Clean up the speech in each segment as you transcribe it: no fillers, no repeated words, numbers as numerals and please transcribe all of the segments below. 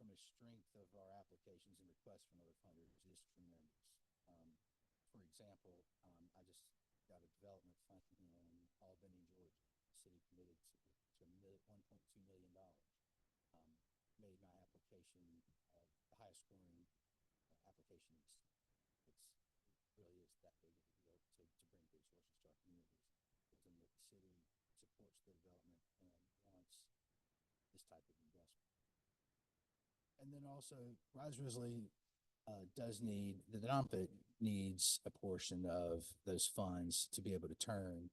from a strength of our applications and requests from other funders is tremendous. For example, I just got a development fund in Albany, Georgia. The city committed to $1.2 million. Made my application the highest scoring application in the state. It really is that big of a deal to bring resources to our communities. And that the city supports the development and wants this type of investment. And then also, Rise Risley does need, the nonprofit needs a portion of those funds to be able to turn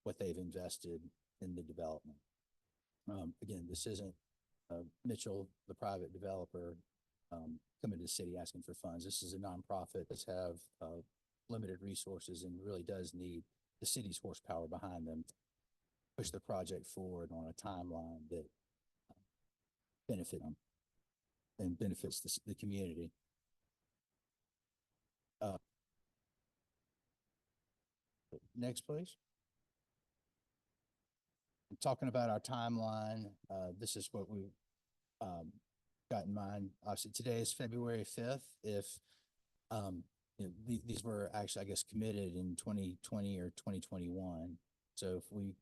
what they've invested in the development. Again, this isn't Mitchell, the private developer, coming to the city asking for funds. This is a nonprofit that's have limited resources and really does need the city's horsepower behind them to push the project forward on a timeline that benefit them and benefits the community. Next, please. Talking about our timeline, this is what we got in mind. Obviously, today is February 5th. If you know, these were actually, I guess, committed in 2020 or 2021. So if we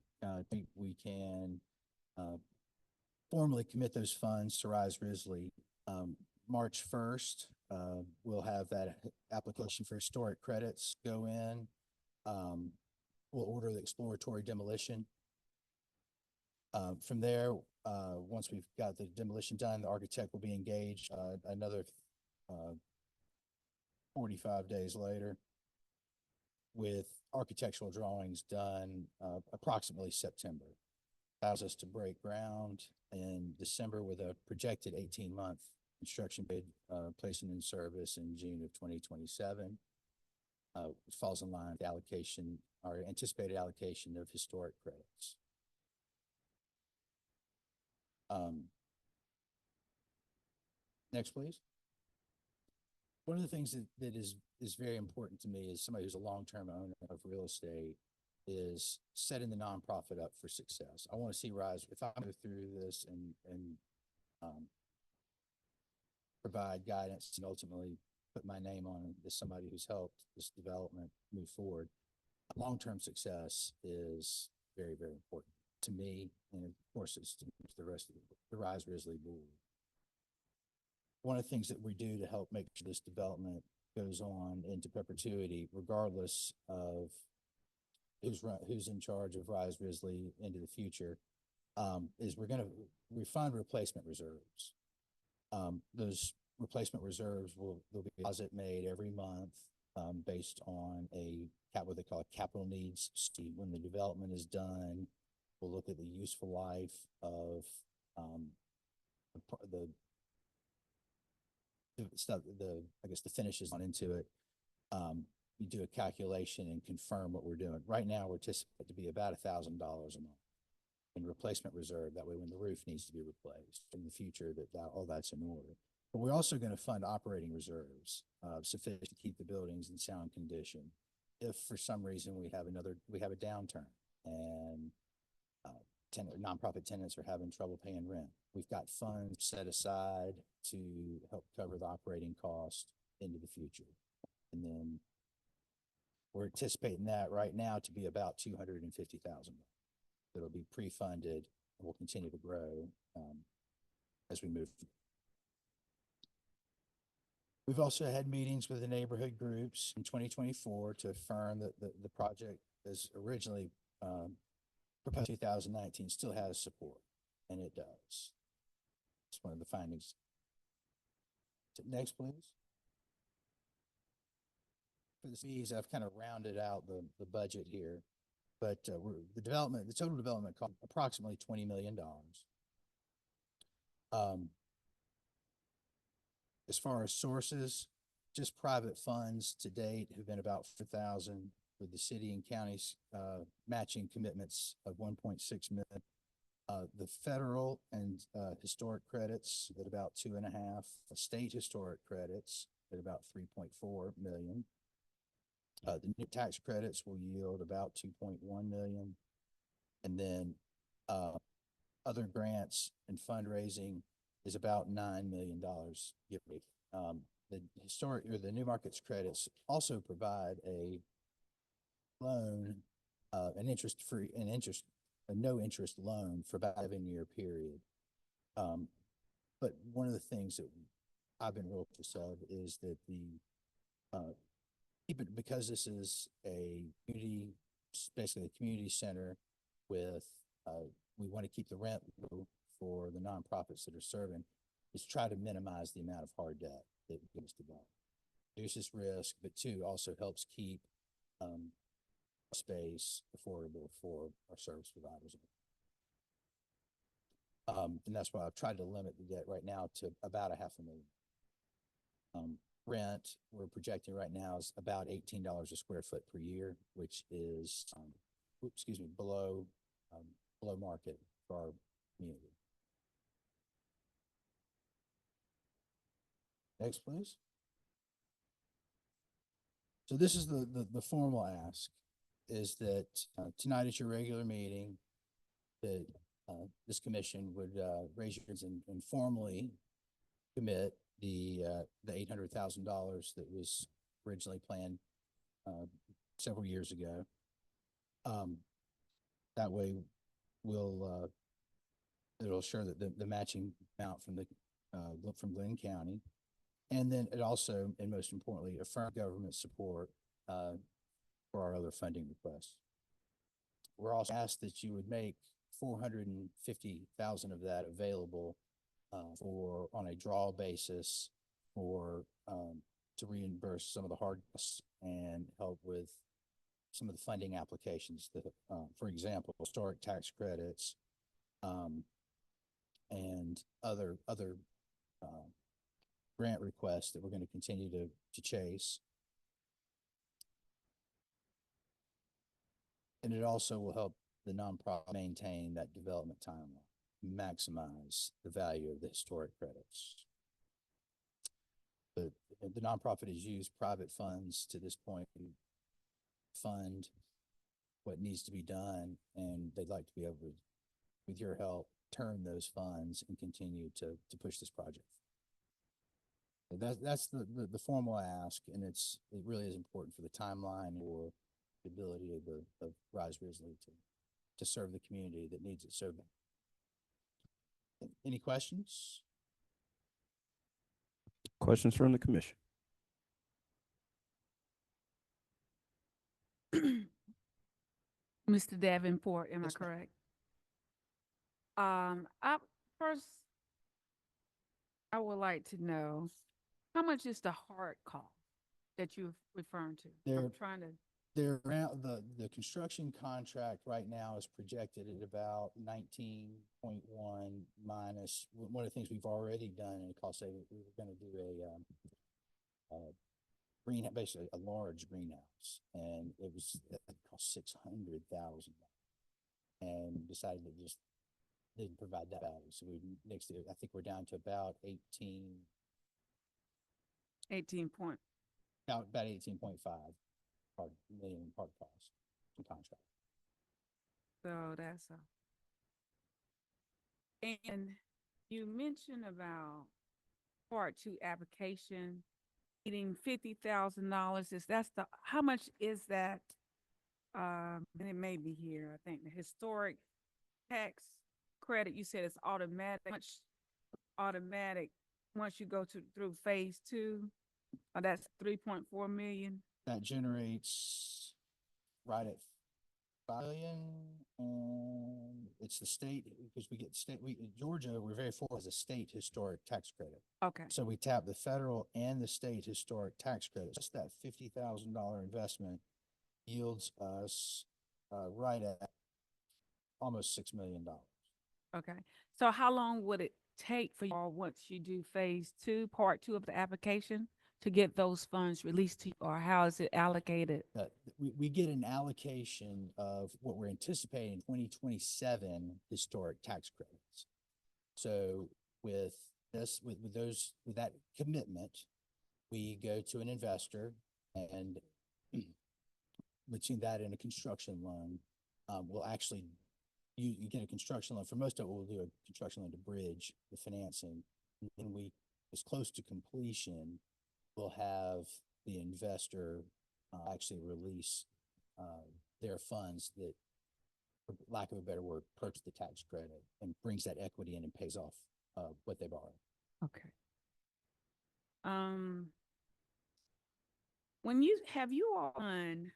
think we can formally commit those funds to Rise Risley, March 1st, we'll have that application for historic credits go in. We'll order the exploratory demolition. From there, once we've got the demolition done, the architect will be engaged another 45 days later with architectural drawings done approximately September. Allows us to break ground in December with a projected 18-month construction bid placing in service in June of 2027. Which falls in line with the allocation, our anticipated allocation of historic credits. Next, please. One of the things that is very important to me as somebody who's a long-term owner of real estate is setting the nonprofit up for success. I want to see Rise, if I go through this and provide guidance and ultimately put my name on it as somebody who's helped this development move forward, long-term success is very, very important to me, and of course it's to the rest of the Rise Risley board. One of the things that we do to help make sure this development goes on into perpetuity, regardless of who's in charge of Rise Risley into the future, is we're going to fund replacement reserves. Those replacement reserves there'll be a deposit made every month based on what they call a capital needs study. When the development is done, we'll look at the useful life of I guess the finishes on into it. You do a calculation and confirm what we're doing. Right now, we're anticipated to be about $1,000 a month in replacement reserve. That way, when the roof needs to be replaced in the future, all that's in order. But we're also going to fund operating reserves sufficient to keep the buildings in sound condition. If for some reason we have a downturn and nonprofit tenants are having trouble paying rent, we've got funds set aside to help cover the operating cost into the future. And then we're anticipating that right now to be about $250,000. It'll be pre-funded and will continue to grow as we move. We've also had meetings with the neighborhood groups in 2024 to affirm that the project as originally proposed in 2019 still has support, and it does. It's one of the findings. Next, please. For the fees, I've kind of rounded out the budget here, but the total development cost approximately $20 million. As far as sources, just private funds to date have been about $4,000, with the city and county's matching commitments of $1.6 million. The federal and historic credits at about 2.5, state historic credits at about 3.4 million. The new tax credits will yield about 2.1 million. And then other grants and fundraising is about $9 million, give or take. The historic or the new markets credits also provide a loan, a no interest loan for about a 7-year period. But one of the things that I've been real conscious of is that because this is basically a community center with, we want to keep the rent low for the nonprofits that are serving, is try to minimize the amount of hard debt that goes to that. Reduces risk, but two, also helps keep space affordable for our service providers. And that's why I've tried to limit the debt right now to about $500,000. Rent, we're projecting right now is about $18 a square foot per year, which is, below market for our community. Next, please. So this is the formal ask, is that tonight at your regular meeting, that this commission would raise your hands and formally commit the $800,000 that was originally planned several years ago. That way, it'll assure that the matching amount from Glenn County, and then it also, and most importantly, affirm government support for our other funding requests. We're also asked that you would make $450,000 of that available on a draw basis to reimburse some of the hard costs and help with some of the funding applications that, for example, historic tax credits, and other grant requests that we're going to continue to chase. And it also will help the nonprofit maintain that development timeline, maximize the value of the historic credits. But the nonprofit has used private funds to this point to fund what needs to be done, and they'd like to be able to, with your help, turn those funds and continue to push this project. So that's the formal ask, and it really is important for the timeline or the ability of Rise Risley to serve the community that needs it so bad. Any questions? Questions from the commission? Mr. Davenport, am Yes, I ma'am. correct? I would like to know, how much is the hard cost that you're referring to? I'm trying to. The construction contract right now is projected at about 19.1 minus one of the things we've already done in a cost saving. We were going to do basically a large greenhouse, and it cost $600,000, and decided to just didn't provide that value. So next year, I think we're down to about 18.5 million part cost and contract. So and you mentioned about part 2 application needing $50,000. How much is that? And it may be here. I think the historic tax credit, you said it's automatic. Much automatic once you go through phase 2. That's 3.4 million. That generates right at 5 million, and it's the state, because we get Georgia, we're very fortunate as a state historic tax credit. Okay. So we tap the federal and the state historic tax credit. Just that $50,000 investment yields us right at almost $6 million. Okay. So how long would it take for you all, once you do phase 2, part 2 of the application, to get those funds released to you, or how is it allocated? We get an allocation of what we're anticipating 2027 historic tax credits. So with that commitment, we go to an investor, and between that and a construction loan, we'll actually you get a construction loan. For most of it, we'll do a construction loan to bridge the financing. And then as close to completion, we'll have the investor actually release their funds that, for lack of a better word, purchase the tax credit and brings that equity in and pays off what they borrowed. Okay. Have you all done,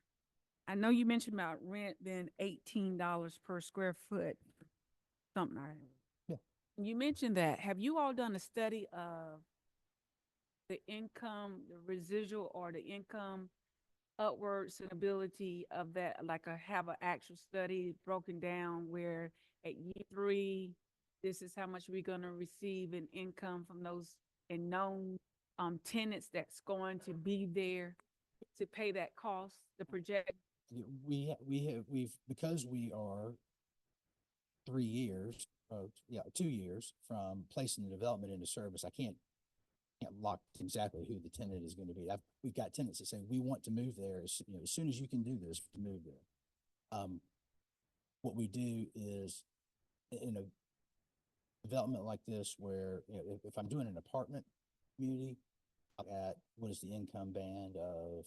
I know you mentioned about rent being $18 per square foot, something like that. Yeah. You mentioned that. Have you all done a study of the income, the residual or the income upwards and ability of that, like have an actual study broken down where at year 3, this is how much we're gonna receive in income from those and known tenants that's going to be there to pay that cost, the project? Because we are 3 years, 2 years from placing the development into service. I can't lock exactly who the tenant is going to be. We've got tenants that say we want to move there as soon as you can do this, to move there. What we do is in a development like this, where if I'm doing an apartment community, at what is the income band of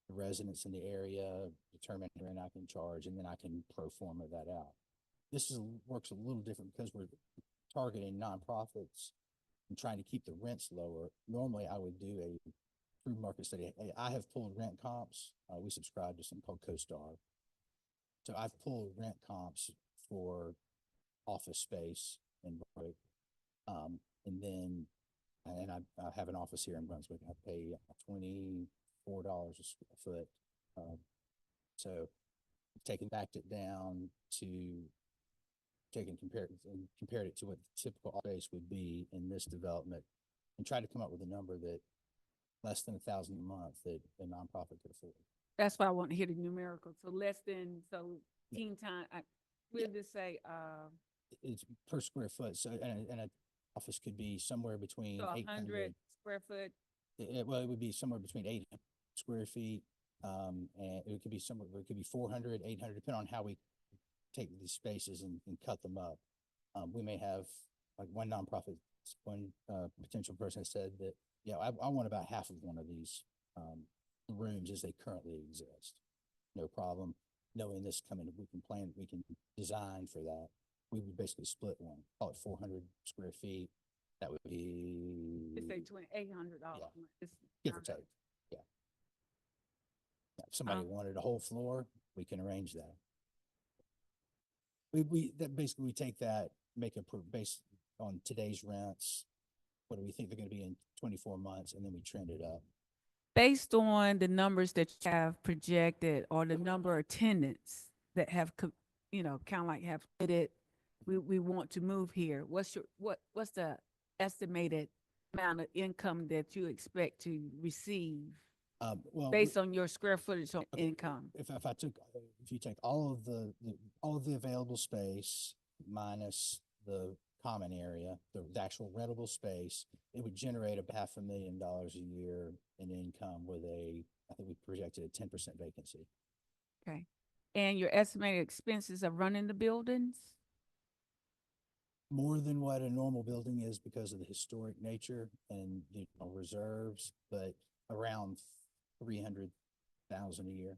the residents in the area, determine the rent I can charge, and then I can pro forma that out. This works a little different because we're targeting nonprofits and trying to keep the rents lower. Normally, I would do a true market study. I have pulled rent comps. We subscribe to something called CoStar. So I've pulled rent comps for office space in Brunswick. And I have an office here in Brunswick. I pay $24 a square foot. So backed it down to compared it to what the typical space would be in this development, and try to come up with a number that less than $1,000 a month that a nonprofit could afford. That's why I want to hear the numerical. So less than, so 10 times, we'll just say, it's per square foot. So, and an office could be somewhere between so 800 square foot. Well, it would be somewhere between 800 square feet. And it could be 400, 800, depending on how we take these spaces and cut them up. We may have, like, one potential person said that, I want about half of one of these rooms as they currently exist. No problem. Knowing this coming, we can design for that. We would basically split one, call it 400 square feet. That would be, It's say $800. give or take. Yeah. If somebody wanted a whole floor, we can arrange that. We take that, make it based on today's rents. What do we think they're going to be in 24 months, and then we trend it up. Based on the numbers that you have projected or the number of tenants that have, kind of like have it, we want to move here. What's the estimated amount of income that you expect to receive? Well, based on your square footage on income. If you take all of the available space minus the common area, the actual rentable space, it would generate about $500,000 a year in income with I think we projected a 10% vacancy. Okay. And your estimated expenses of running the buildings? More than what a normal building is because of the historic nature and reserves, but around 300,000 a year.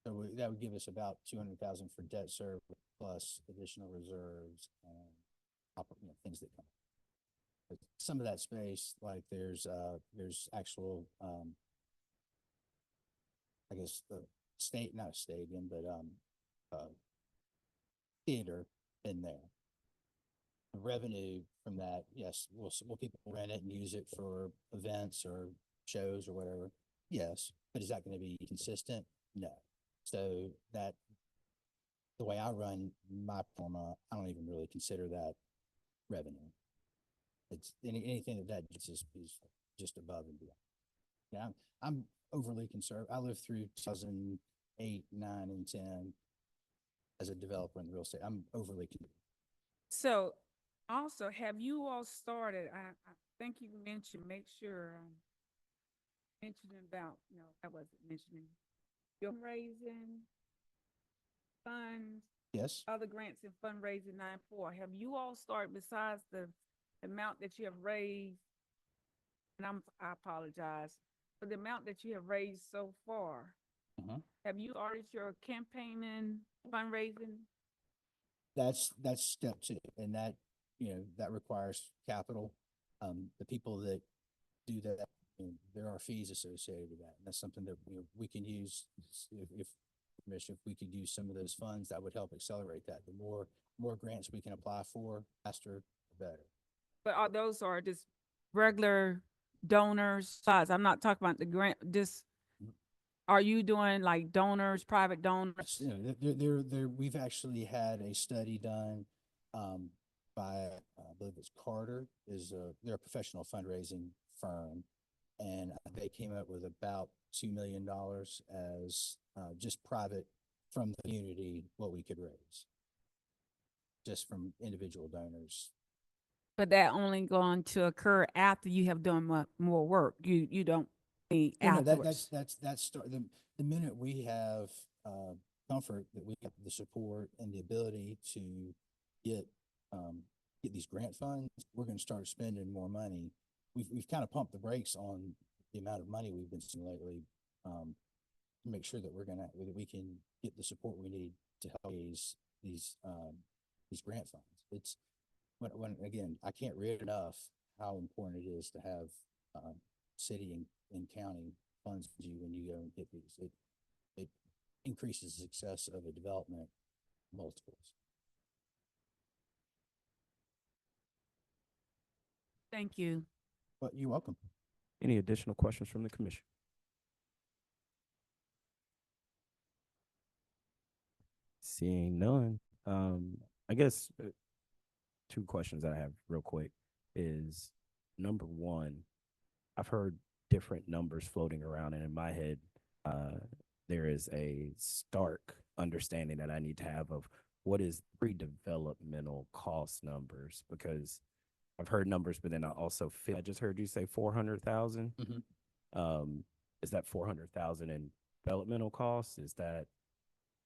So that would give us about 200,000 for debt service plus additional reserves and things that come. But some of that space, like there's actual, I guess not a stadium, but theater in there. The revenue from that, yes, will people rent it and use it for events or shows or whatever? Yes, but is that going to be consistent? No. So that the way I run my forma, I don't even really consider that revenue. It's anything that is just above and beyond. Yeah, I'm overly conservative. I lived through 2008, 9, and 10 as a developer in real estate. I'm overly conservative. So also, have you all started, I think you mentioned, make sure mentioning about, I wasn't mentioning your raising funds, Yes. other grants and fundraising 9.4. Have you all started besides the amount that you have raised? And I apologize for the amount that you have raised so far. Uh-huh. Have you started your campaigning, fundraising? That's step two, and that, that requires capital. The people that do that, there are fees associated with that, and that's something that, we can use. If Commissioner, if we could use some of those funds, that would help accelerate that. The more grants we can apply for, faster, the better. But are those are just regular donors size? I'm not talking about the grant, just, are you doing like donors, private donors? We've actually had a study done, by, I believe it's Carter, they're a professional fundraising firm. And they came up with about $2 million as, just private from the community, what we could raise. Just from individual donors. But that only going to occur after you have done more work. You don't need No, afterwards. the minute we have, comfort that we have the support and the ability to get, get these grant funds, we're gonna start spending more money. We've kind of pumped the brakes on the amount of money we've been spending lately, to make sure that that we can get the support we need to help these grant funds. It's, when again, I can't read enough how important it is to have, city and county funds for you when you go and get these. It increases the success of a development multiples. Thank you. But you're welcome. Any additional questions from the commission? Seeing none, I guess two questions I have real quick is, number one, I've heard different numbers floating around, and in my head, there is a stark understanding that I need to have of what is pre-developmental cost numbers, because I've heard numbers, but then I also feel, I just heard you say 400,000. Is that 400,000 in developmental costs? Is that,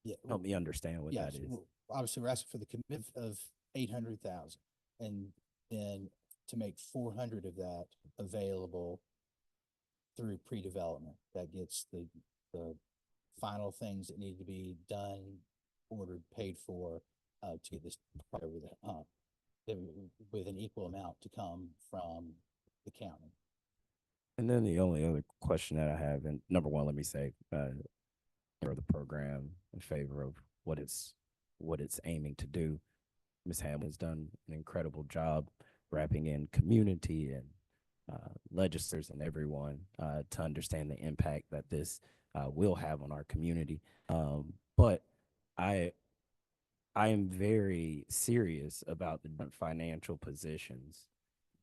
Yeah. help me understand what that Yes. is. Well, obviously, we're asking for the commitment of 800,000, and then to make 400 of that available through pre-development. That gets the final things that need to be done, ordered, paid for, to get this over the hump, with an equal amount to come from the county. And then the only other question that I have, and number one, let me say, for the program, in favor of what it's aiming to do. Ms. Ham has done an incredible job wrapping in community and legislators and everyone to understand the impact that this will have on our community. But I am very serious about the different financial positions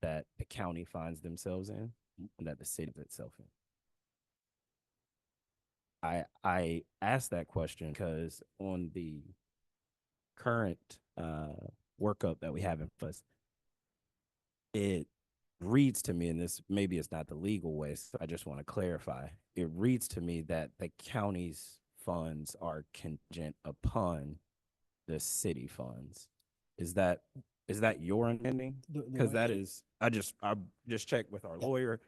that the county finds themselves in and that the city itself in. I asked that question because on the current workup that we have in us, it reads to me, and this maybe it's not the legal way, so I just want to clarify. It reads to me that the county's funds are contingent upon the city funds. Is that your understanding? Because that is, I just checked with our lawyer.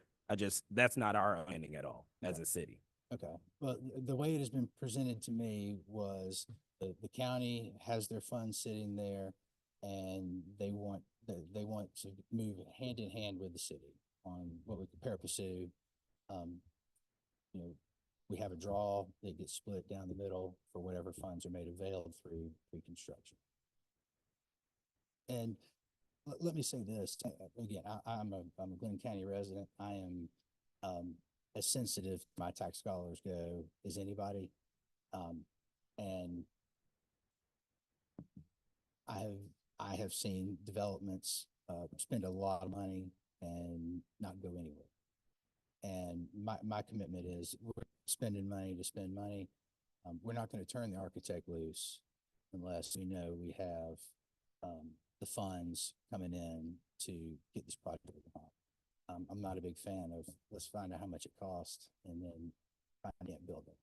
That's not our understanding at all as a city. Okay. Well, the way it has been presented to me was the county has their funds sitting there, and they want to move hand in hand with the city on what we compare pursue. We have a draw that gets split down the middle for whatever funds are made available through pre-construction. And let me say this again, I'm a Glenn County resident. I am, as sensitive to my tax dollars go as anybody. And I have seen developments, spend a lot of money and not go anywhere. And my commitment is, we're spending money to spend money. We're not going to turn the architect loose unless we know we have, the funds coming in to get this project on. I'm not a big fan of, let's find out how much it costs and then find it, build it.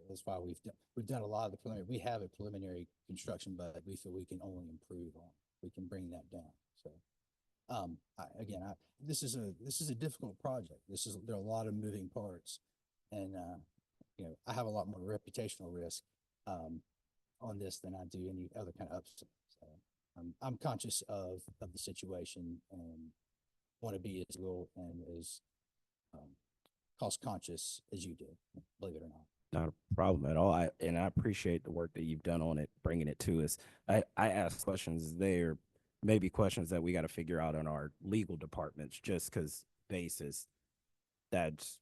That's why we've done a lot of the preliminary. We have a preliminary construction, but we feel we can only improve on. We can bring that down. So, this is a difficult project. There are a lot of moving parts, and I have a lot more reputational risk on this than I do any other kind of upset. So I'm conscious of the situation and want to be as real and as cost conscious as you do, believe it or not. Not a problem at all. I appreciate the work that you've done on it, bringing it to us. I ask questions there, maybe questions that we got to figure out in our legal departments, just because basis that's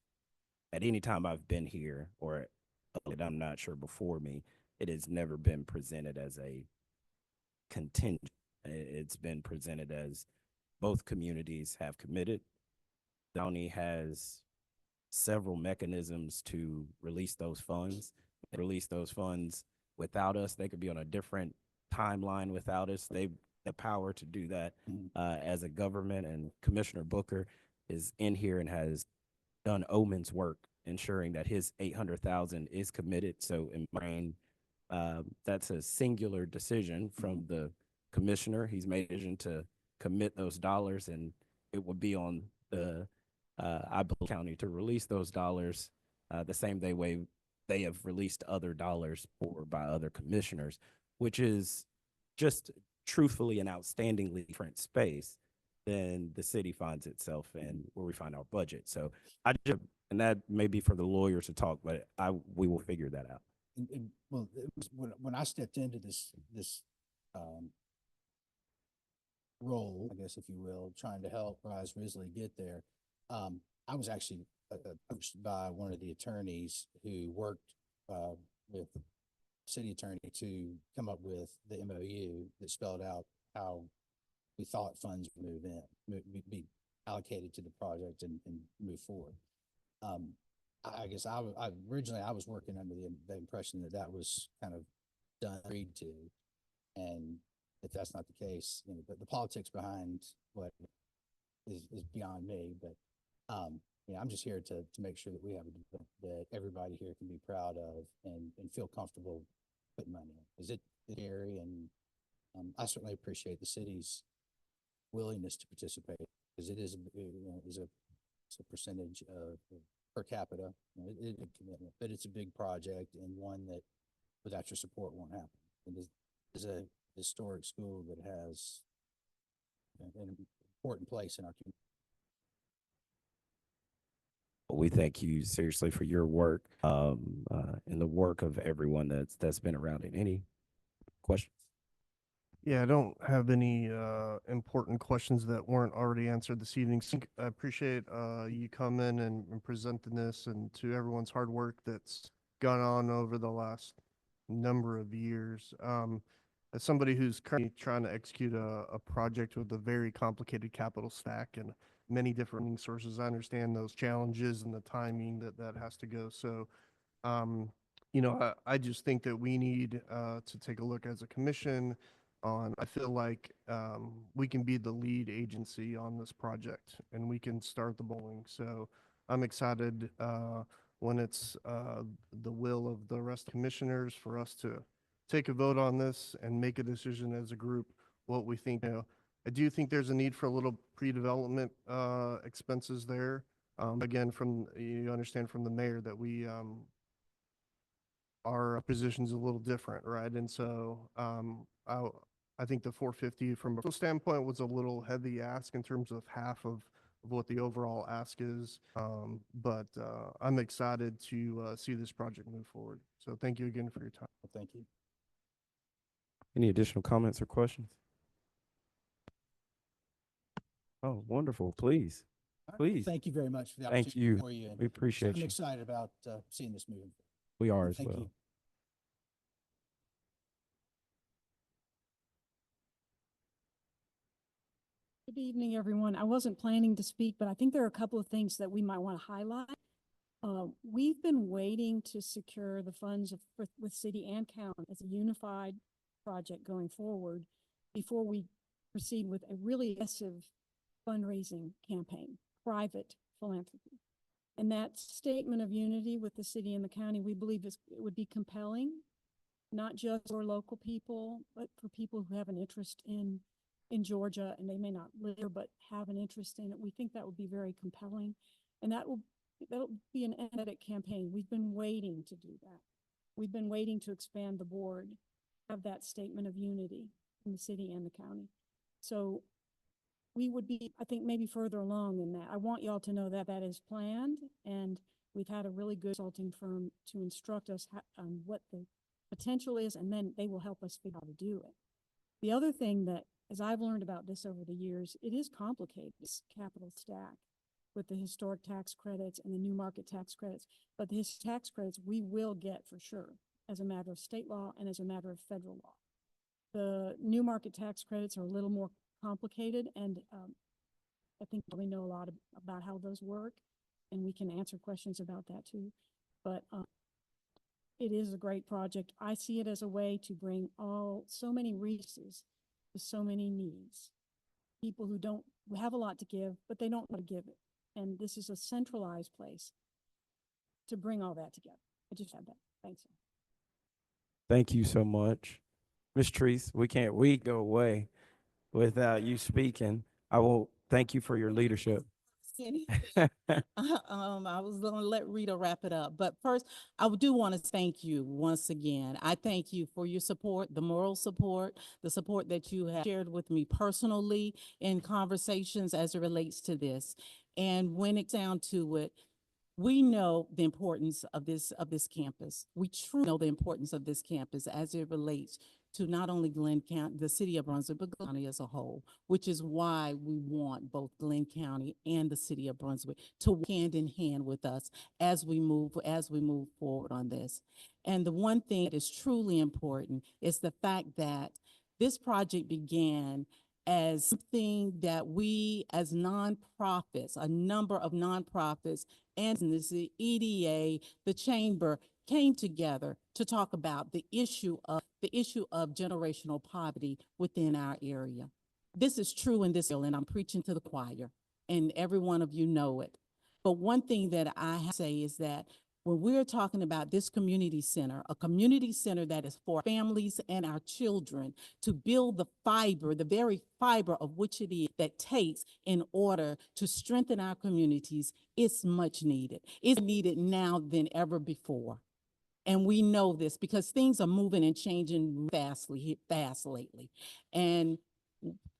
at any time I've been here, or I'm not sure before me, it has never been presented as a contingent. It's been presented as both communities have committed. The county has several mechanisms to release those funds. Release those funds without us. They could be on a different timeline without us. They the power to do that as a government, and Commissioner Booker is in here and has done Omen's work, ensuring that his 800,000 is committed. So in mine, that's a singular decision from the commissioner. He's made a decision to commit those dollars, and it will be on the I believe county to release those dollars the same way they have released other dollars by other commissioners, which is just truthfully an outstandingly different space than the city finds itself in, where we find our budget. So and that may be for the lawyers to talk, but we will figure that out. Well, it was when I stepped into this role, I guess, if you will, trying to help Rise Risley get there. I was actually approached by one of the attorneys who worked with the city attorney to come up with the MOU that spelled out how we thought funds would be allocated to the project and move forward. I guess originally I was working under the impression that was kind of done, agreed to, and if that's not the case, the politics behind what is beyond me. But I'm just here to make sure that we have that everybody here can be proud of and feel comfortable putting money in. Is it scary? And I certainly appreciate the city's willingness to participate, because it is a percentage of per capita. It is a commitment, but it's a big project, and one that without your support won't happen. It is a historic school that has an important place in our community. We thank you seriously for your work and the work of everyone that's been around it. Any questions? Yeah, I don't have any important questions that weren't already answered this evening. So I appreciate you coming and presenting this, and to everyone's hard work that's gone on over the last number of years. As somebody who's currently trying to execute a project with a very complicated capital stack and many different funding sources, I understand those challenges and the timing that has to go. So, I just think that we need to take a look as a commission on, I feel like we can be the lead agency on this project, and we can start the bowling. So I'm excited when it's the will of the rest of commissioners for us to take a vote on this and make a decision as a group what we think. I do think there's a need for a little pre-development expenses there. Again, you understand from the mayor that our position's a little different, right? And so I think the 450 from a standpoint was a little heavy ask in terms of half of what the overall ask is. But I'm excited to see this project move forward. So thank you again for your time. Thank you. Any additional comments or questions? Oh, wonderful. Please. Please. Thank you very much for the Thank opportunity. you. For you. We appreciate I'm you. excited about seeing this moving. We are as Thank well. you. Good evening, everyone. I wasn't planning to speak, but I think there are a couple of things that we might want to highlight. We've been waiting to secure the funds with city and county as a unified project going forward before we proceed with a really aggressive fundraising campaign, private philanthropy. And that statement of unity with the city and the county, we believe it would be compelling, not just for local people, but for people who have an interest in Georgia, and they may not live there, but have an interest in it. We think that would be very compelling. And that'll be an energetic campaign. We've been waiting to do that. We've been waiting to expand the board, have that statement of unity in the city and the county. So we would be, I think, maybe further along in that. I want y'all to know that that is planned, and we've had a really good consulting firm to instruct us on what the potential is, and then they will help us figure out how to do it. The other thing that, as I've learned about this over the years, it is complicated, this capital stack with the historic tax credits and the new market tax credits. But the tax credits we will get for sure as a matter of state law and as a matter of federal law. The new market tax credits are a little more complicated, and I think we know a lot about how those work, and we can answer questions about that too. But it is a great project. I see it as a way to bring so many resources to so many needs. People who have a lot to give, but they don't want to give it. And this is a centralized place to bring all that together. I just had that. Thanks. Thank you so much. Ms. Treese, we can't go away without you speaking. I will thank you for your leadership. I was going to let Rita wrap it up, but first, I do want to thank you once again. I thank you for your support, the moral support, the support that you have shared with me personally in conversations as it relates to this. And when it's down to it, we know the importance of this campus. We truly know the importance of this campus as it relates to not only Glenn County, the city of Brunswick, but Glenn County as a whole, which is why we want both Glenn County and the city of Brunswick to work hand in hand with us as we move forward on this. And the one thing that is truly important is the fact that this project began as something that we as nonprofits, a number of nonprofits and the EDA, the chamber, came together to talk about the issue of generational poverty within our area. This is true in this bill, and I'm preaching to the choir, and every one of you know it. But one thing that I have to say is that when we're talking about this community center, a community center that is for families and our children to build the very fiber of which it is that takes in order to strengthen our communities, it's much needed. It's needed now than ever before. And we know this because things are moving and changing fast lately. And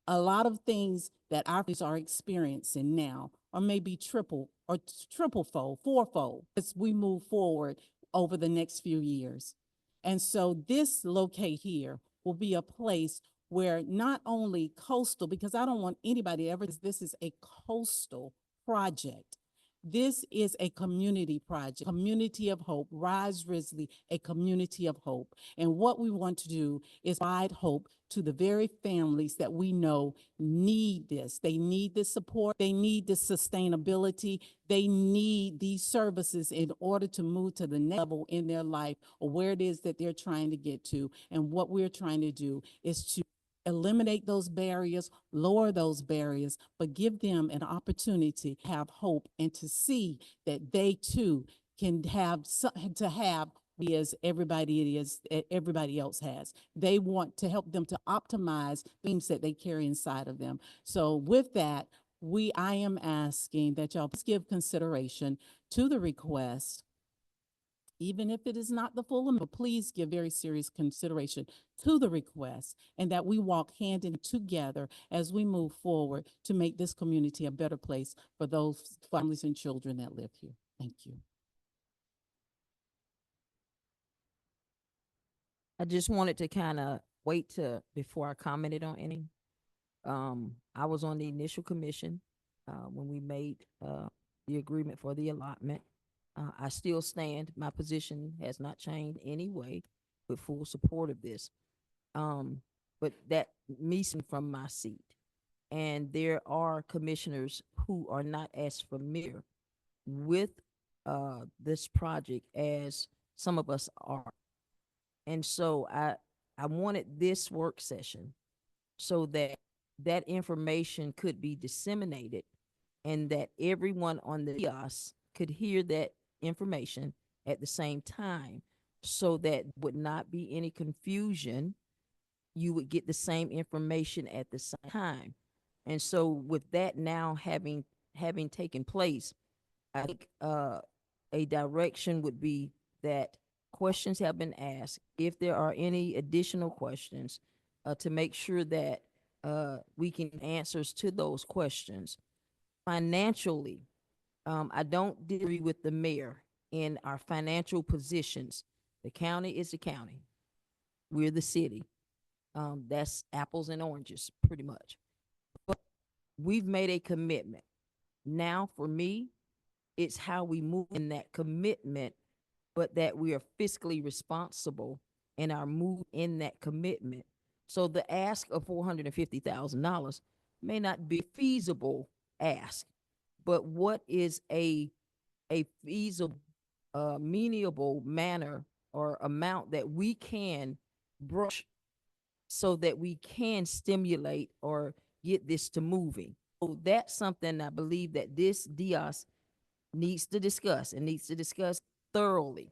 a lot of things that our families are experiencing now are maybe triple-fold, fourfold as we move forward over the next few years. And so this locate here will be a place where not only coastal, because I don't want anybody ever, this is a coastal project. This is a community project, community of hope, Rise Risley, a community of hope. And what we want to do is provide hope to the very families that we know need this. They need this support. They need this sustainability. They need these services in order to move to the next level in their life or where it is that they're trying to get to. And what we're trying to do is to eliminate those barriers, lower those barriers, but give them an opportunity to have hope and to see that they too can have as everybody else has. They want to help them to optimize things that they carry inside of them. So with that, I am asking that y'all please give consideration to the request. Even if it is not the full amount, please give very serious consideration to the request and that we walk hand in together as we move forward to make this community a better place for those families and children that live here. Thank you. I just wanted to kind of wait before I commented on any. I was on the initial commission when we made the agreement for the allotment. I still stand. My position has not changed anyway, with full support of this. But that meets from my seat. And there are commissioners who are not as familiar with this project as some of us are. And so I wanted this work session so that information could be disseminated and that everyone on the kiosk could hear that information at the same time so that would not be any confusion. You would get the same information at the same time. And so with that now having taken place, I think a direction would be that questions have been asked. If there are any additional questions, to make sure that we can answers to those questions. Financially, I don't agree with the mayor in our financial positions. The county is the county. We're the city. That's apples and oranges, pretty much. But we've made a commitment. Now, for me, it's how we move in that commitment, but that we are fiscally responsible in our move in that commitment. So the ask of $450,000 may not be feasible ask, but what is a feasible, meanable manner or amount that we can brush so that we can stimulate or get this to moving. So that's something I believe that this DIOS needs to discuss and needs to discuss thoroughly.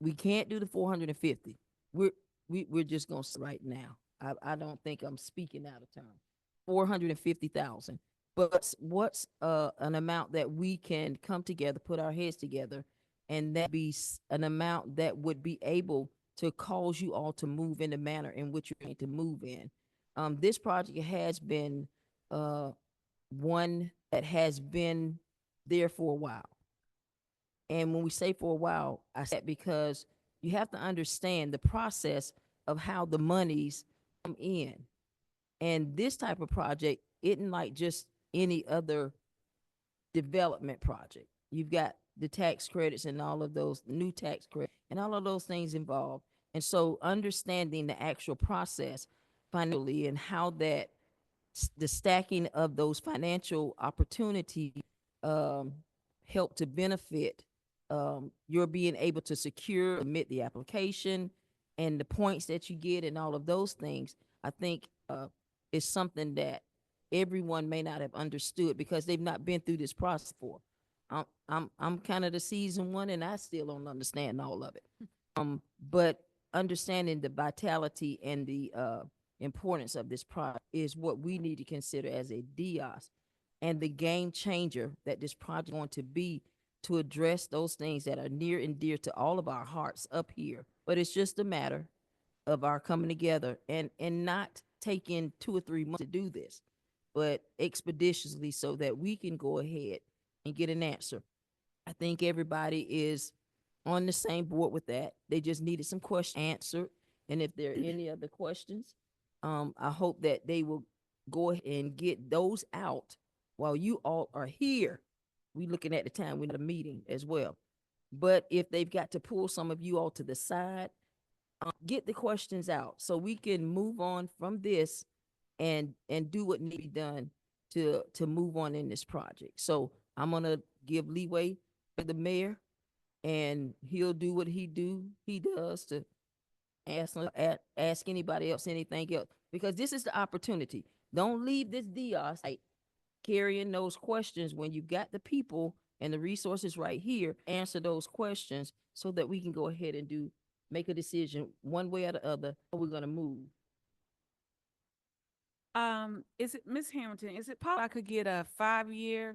We can't do the 450. We're just gonna say right now. I don't think I'm speaking out of turn. 450,000. But what's an amount that we can come together, put our heads together, and that be an amount that would be able to cause you all to move in the manner in which you're going to move in. This project has been one that has been there for a while. And when we say for a while, I said because you have to understand the process of how the monies come in. And this type of project isn't like just any other development project. You've got the tax credits and all of those new tax credits and all of those things involved. And so understanding the actual process financially and how that the stacking of those financial opportunities help to benefit your being able to secure, submit the application and the points that you get and all of those things, I think is something that everyone may not have understood because they've not been through this process before. I'm kind of the season one and I still don't understand all of it. But understanding the vitality and the importance of this project is what we need to consider as a DIOS and the game changer that this project is going to be to address those things that are near and dear to all of our hearts up here. But it's just a matter of our coming together and not taking 2 or 3 months to do this, but expeditiously so that we can go ahead and get an answer. I think everybody is on the same board with that. They just needed some questions answered. And if there are any other questions, I hope that they will go ahead and get those out while you all are here. We looking at the time, we're at a meeting as well. But if they've got to pull some of you all to the side, get the questions out so we can move on from this and do what needs to be done to move on in this project. So I'm gonna give leeway for the mayor, and he'll do what he does to ask anybody else anything else, because this is the opportunity. Don't leave this DIOS like carrying those questions when you got the people and the resources right here. Answer those questions so that we can go ahead and make a decision one way or the other how we're gonna move. Is it Ms. Hamilton? Is it possible I could get a 5-year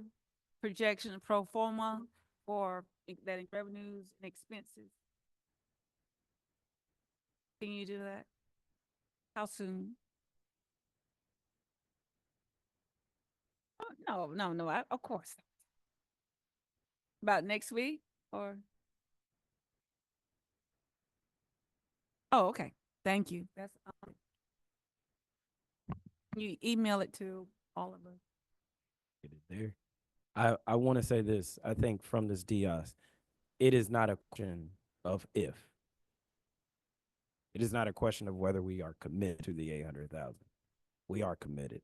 projection pro forma for that in revenues and expenses? Can you do that? How soon? Oh, no, of course. About next week or? Oh, okay. Thank you. That's, you email it to all of us. Get it there. I want to say this. I think from this DIOS, it is not a question of if. It is not a question of whether we are committed to the 800,000. We are committed.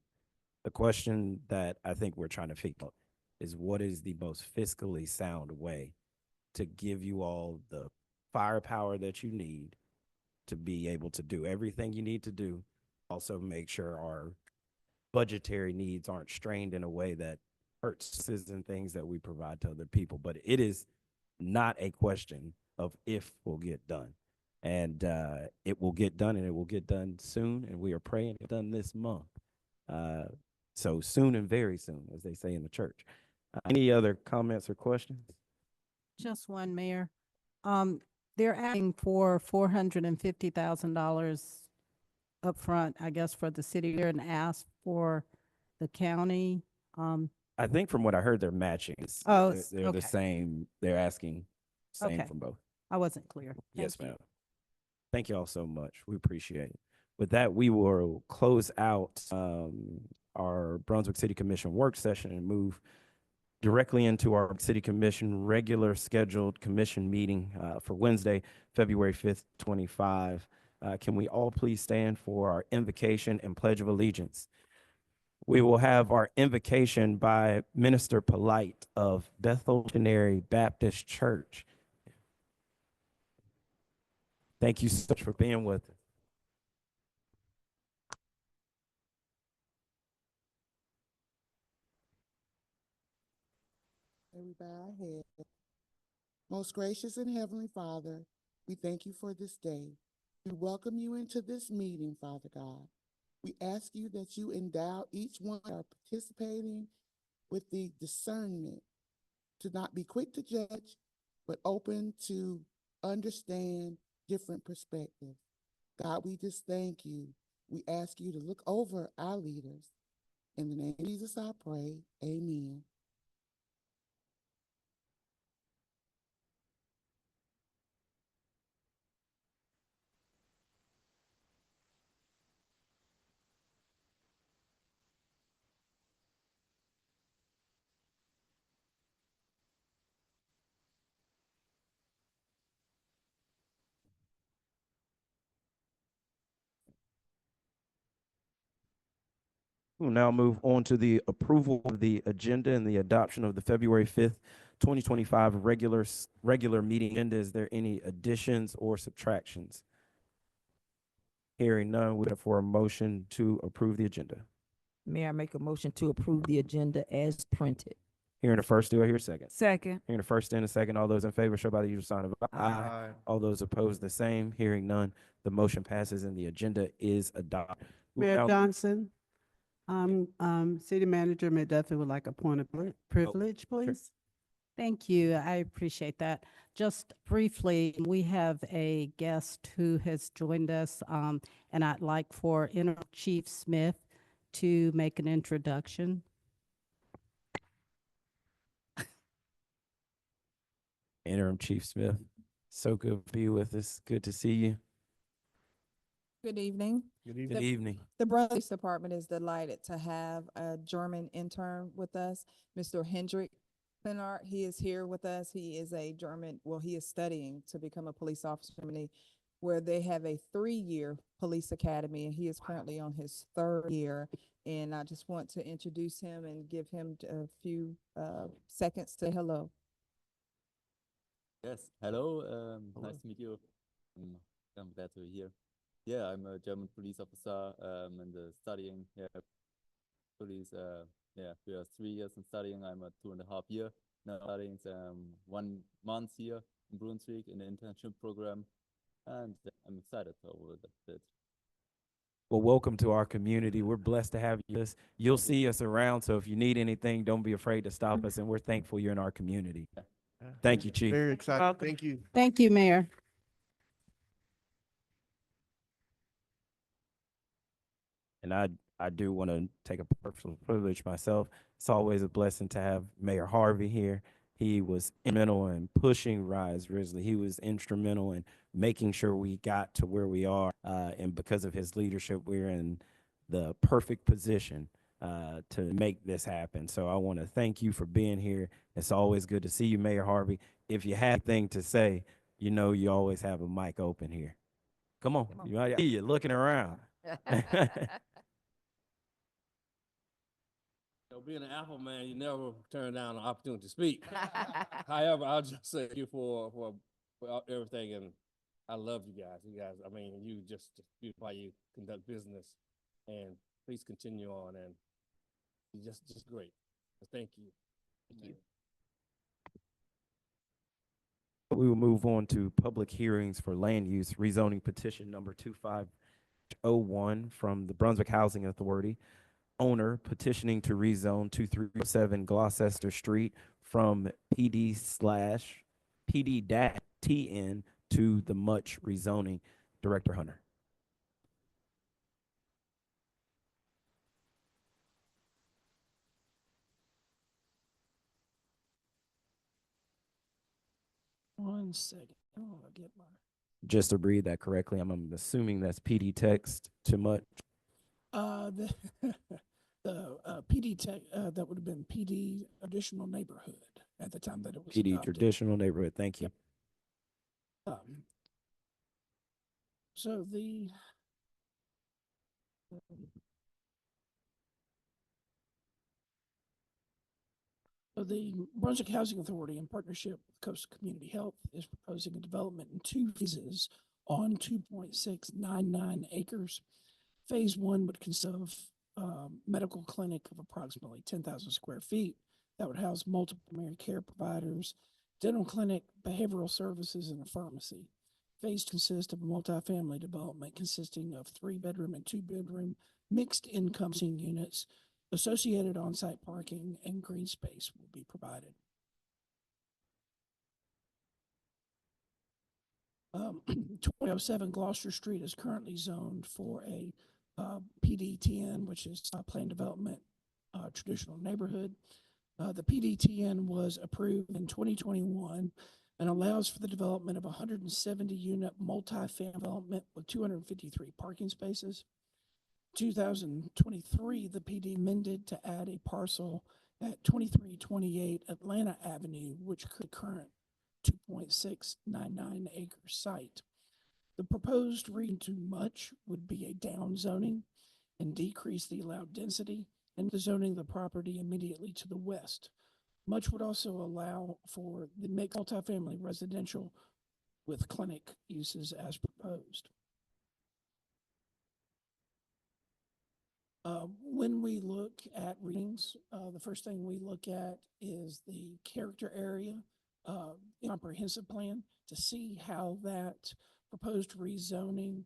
The question that I think we're trying to figure out is what is the most fiscally sound way to give you all the firepower that you need to be able to do everything you need to do. Also make sure our budgetary needs aren't strained in a way that purchases and things that we provide to other people, but it is not a question of if will get done. And it will get done, and it will get done soon, and we are praying it done this month. So soon and very soon, as they say in the church. Any other comments or questions? Just one, Mayor. They're asking for $450,000 upfront, I guess, for the city here and ask for the county. I think from what I heard, they're matching. Oh, They're the okay. same. They're asking same Okay. from both. I wasn't clear. Yes, Thank you. ma'am. Thank you all so much. We appreciate it. With that, we will close out our Brunswick City Commission work session and move directly into our City Commission regular scheduled commission meeting for Wednesday, February 5th, 25. Can we all please stand for our invocation and pledge of allegiance? We will have our invocation by Minister Polite of Bethel Missionary Baptist Church. Thank you so much for being with us. We bow our head. Most gracious and heavenly Father, we thank you for this day. We welcome you into this meeting, Father God. We ask you that you endow each one that are participating with the discernment to not be quick to judge, but open to understand different perspectives. God, we just thank you. We ask you to look over our leaders. In the name of Jesus, I pray. Amen. We'll now move on to the approval of the agenda and the adoption of the February 5th, 2025 regular meeting agenda. Is there any additions or subtractions? Hearing none, we have for a motion to approve the agenda. Mayor, I make a motion to approve the agenda as printed. Hearing the first, do I hear a second? Second. Hearing the first and a second, all those in favor show by the usual sign of aye. Aye. All those opposed, the same. Hearing none, the motion passes and the agenda is adopted. We'll Mayor now- Johnson, City Manager McDuffie would like a point of privilege, please. Thank you. I appreciate that. Just briefly, we have a guest who has joined us, and I'd like for Interim Chief Smith to make an introduction. Interim Chief Smith, so good to be with us. Good to see you. Good evening. Good evening. The Brunswick Department is delighted to have a German intern with us, Mr. Hendrik Plenart. He is here with us. He is a German, well, he is studying to become a police officer in Germany, where they have a 3-year police academy, and he is currently on his 3rd year. And I just want to introduce him and give him a few seconds to say hello. Yes, hello, nice to meet you. I'm glad to be here. Yeah, I'm a German police officer and studying police. Yeah, we are 3 years in studying. I'm a 2.5 year now studying 1 month here in Brunswick in the internship program, and I'm excited over that. Well, welcome to our community. We're blessed to have you. You'll see us around, so if you need anything, don't be afraid to stop us, and we're thankful you're in our community. Thank you, Chief. Very excited. Welcome. Thank you. Thank you, Mayor. And I do want to take a personal privilege myself. It's always a blessing to have Mayor Harvey here. He was instrumental in pushing Rise Risley. He was instrumental in making sure we got to where we are. And because of his leadership, we're in the perfect position to make this happen. So I want to thank you for being here. It's always good to see you, Mayor Harvey. If you have anything to say, you know you always have a mic open here. Come on. I see you looking around. Being an Apple man, you never turn down an opportunity to speak. However, I'll just say thank you for everything, and I love you guys. I mean, you just beautiful how you conduct business, and please continue on, and you're just great. Thank you. Thank you. We will move on to public hearings for land use rezoning petition number 2501 from the Brunswick Housing Authority. Owner petitioning to rezone 2307 Gloucester Street from PD/PD-TN to the Much rezoning. Director Hunter. One second. Oh, I get my. Just to read that correctly, I'm assuming that's PD text to Much. The the PD tech that would have been PD additional neighborhood at the time that it was PD adopted. traditional neighborhood. Thank you. So the Brunswick Housing Authority, in partnership with Coastal Community Health, is proposing a development in 2 phases on 2.699 acres. Phase 1 would consist of medical clinic of approximately 10,000 square feet that would house multiple primary care providers, dental clinic, behavioral services, and a pharmacy. Phase 2 consists of a multifamily development consisting of 3-bedroom and 2-bedroom mixed income units. Associated on-site parking and green space will be provided. 2007 Gloucester Street is currently zoned for a PDTN, which is planned development traditional neighborhood. The PDTN was approved in 2021 and allows for the development of 170-unit multi-family development with 253 parking spaces. 2023, the PD amended to add a parcel at 2328 Atlanta Avenue, which could current 2.699 acre site. The proposed read too much would be a down zoning and decrease the allowed density and the zoning of the property immediately to the west. Much would also allow for the mixed multifamily residential with clinic uses as proposed. When we look at readings, the first thing we look at is the character area comprehensive plan to see how that proposed rezoning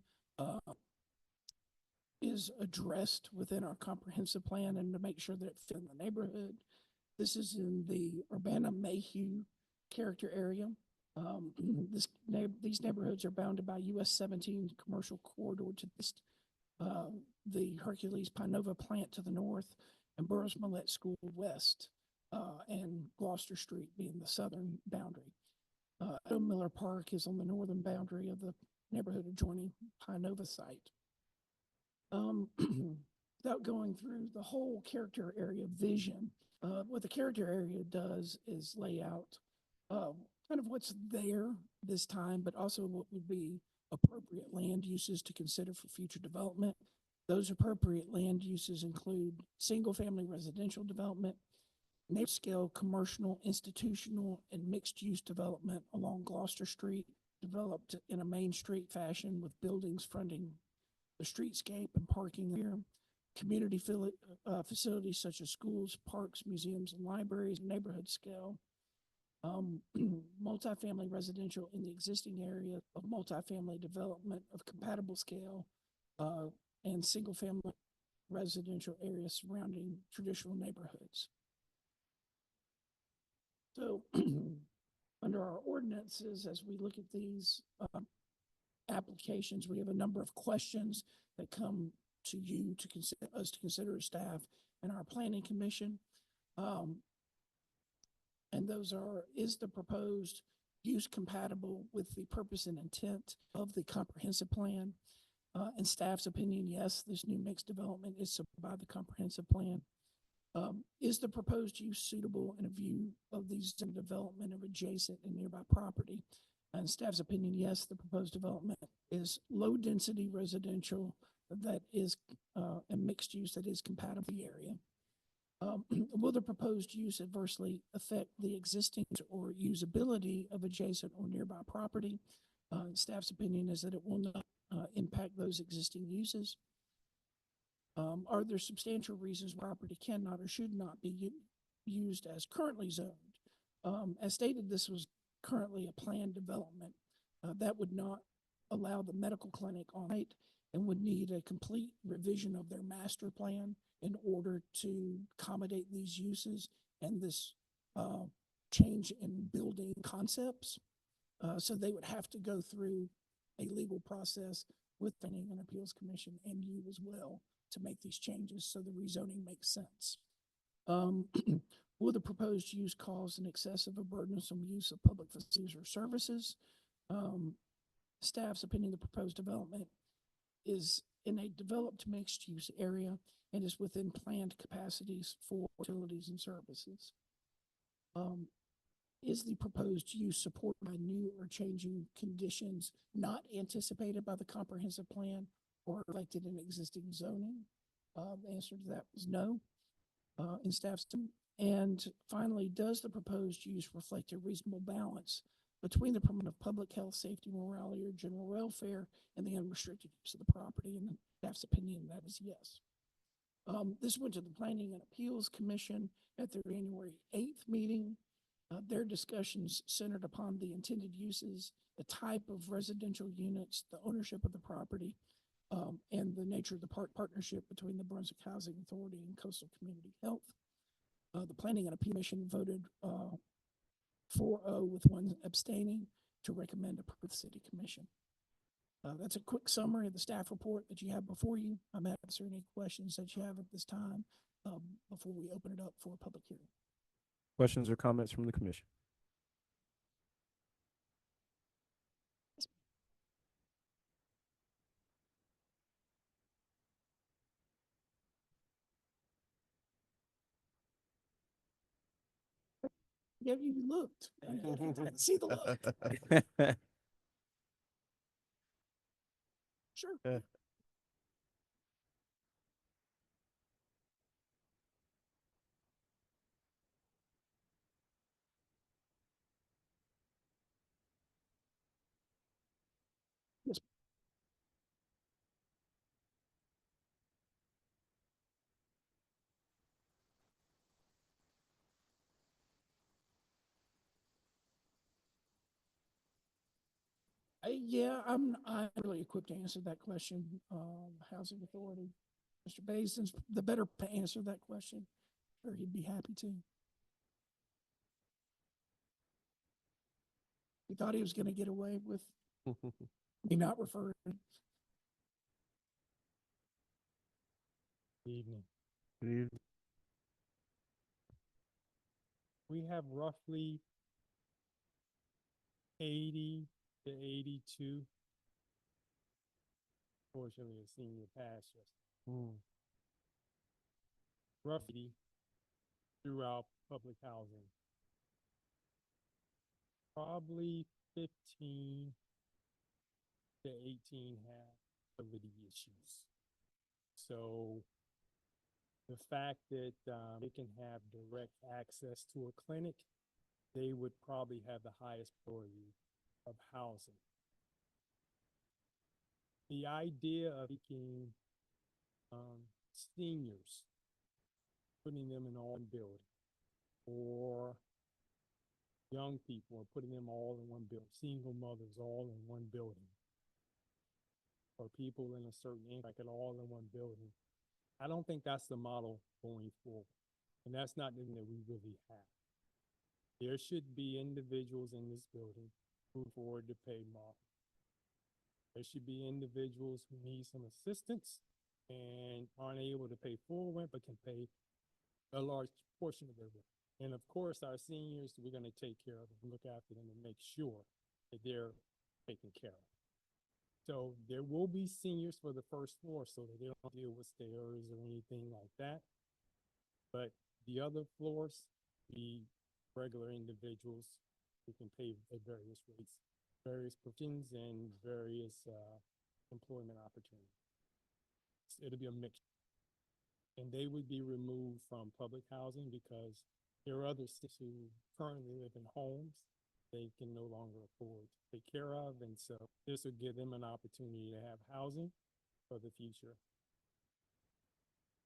is addressed within our comprehensive plan and to make sure that it fits in the neighborhood. This is in the Urbana-Mayhew character area. These neighborhoods are bounded by US 17 commercial corridor to the Hercules Pinova plant to the north, and Burroughs Millette School west, and Gloucester Street being the southern boundary. Miller Park is on the northern boundary of the neighborhood adjoining Pinova site. Without going through the whole character area vision, what the character area does is lay out kind of what's there this time, but also what would be appropriate land uses to consider for future development. Those appropriate land uses include single-family residential development, scale commercial, institutional, and mixed-use development along Gloucester Street, developed in a main street fashion with buildings fronting the streetscape and parking here. Community facilities such as schools, parks, museums, and libraries, neighborhood scale. Multifamily residential in the existing area of multifamily development of compatible scale, and single-family residential areas surrounding traditional neighborhoods. So under our ordinances, as we look at these applications, we have a number of questions that come to you to consider as staff and our planning commission. And those are, is the proposed use compatible with the purpose and intent of the comprehensive plan? In staff's opinion, yes, this new mixed development is supported by the comprehensive plan. Is the proposed use suitable in a view of the development of adjacent and nearby property? In staff's opinion, yes, the proposed development is low density residential that is a mixed use that is compatible with the area. Will the proposed use adversely affect the existing or usability of adjacent or nearby property? Staff's opinion is that it will not impact those existing uses. Are there substantial reasons property cannot or should not be used as currently zoned. As stated, this was currently a planned development. That would not allow the medical clinic on site and would need a complete revision of their master plan in order to accommodate these uses and this change in building concepts. So they would have to go through a legal process with the Planning and Appeals Commission and you as well to make these changes so the rezoning makes sense. Will the proposed use cause an excessive or burdensome use of public facilities or services? Staff's opinion, the proposed development is in a developed mixed-use area and is within planned capacities for utilities and services. Is the proposed use supported by new or changing conditions not anticipated by the comprehensive plan or reflected in existing zoning? The answer to that was no, in staff's. And finally, does the proposed use reflect a reasonable balance between the promotion of public health, safety, morality, or general welfare and the unrestricted use of the property? And staff's opinion, that is yes. This went to the Planning and Appeals Commission at their January 8th meeting. Their discussions centered upon the intended uses, the type of residential units, the ownership of the property, and the nature of the partnership between the Brunswick Housing Authority and Coastal Community Health. The Planning and Appeal Commission voted 4-0 with one abstaining to recommend approve the City Commission. That's a quick summary of the staff report that you have before you. I'm happy to answer any questions that you have at this time before we open it up for a public hearing. Questions or comments from the commission? Yeah, you looked. I see the look. Sure. Yes. I'm really equipped to answer that question. Housing Authority, Mr. Basin's the better to answer that question. Sure, he'd be happy to. He thought he was going to get away with me not referring. Evening. Good evening. We have roughly 80 to 82 fortunately a senior pastures. Roughly throughout public housing. Probably 15 to 18 have ability issues. So the fact that they can have direct access to a clinic, they would probably have the highest priority of housing. The idea of making seniors, putting them in one building, or young people and putting them all in one building, single mothers all in one building, or people in a certain income all in one building. I don't think that's the model going forward. And that's not the thing that we really have. There should be individuals in this building who can afford to pay more. There should be individuals who need some assistance and aren't able to pay full rent, but can pay a large portion of their rent. And of course, our seniors, we're going to take care of them, look after them, and make sure that they're taken care of. So there will be seniors for the first floor so that they don't deal with stairs or anything like that. But the other floors, the regular individuals who can pay at various rates, various provisions, and various employment opportunities. It'll be a mix. And they would be removed from public housing because there are others who currently live in homes they can no longer afford to take care of. And so this would give them an opportunity to have housing for the future.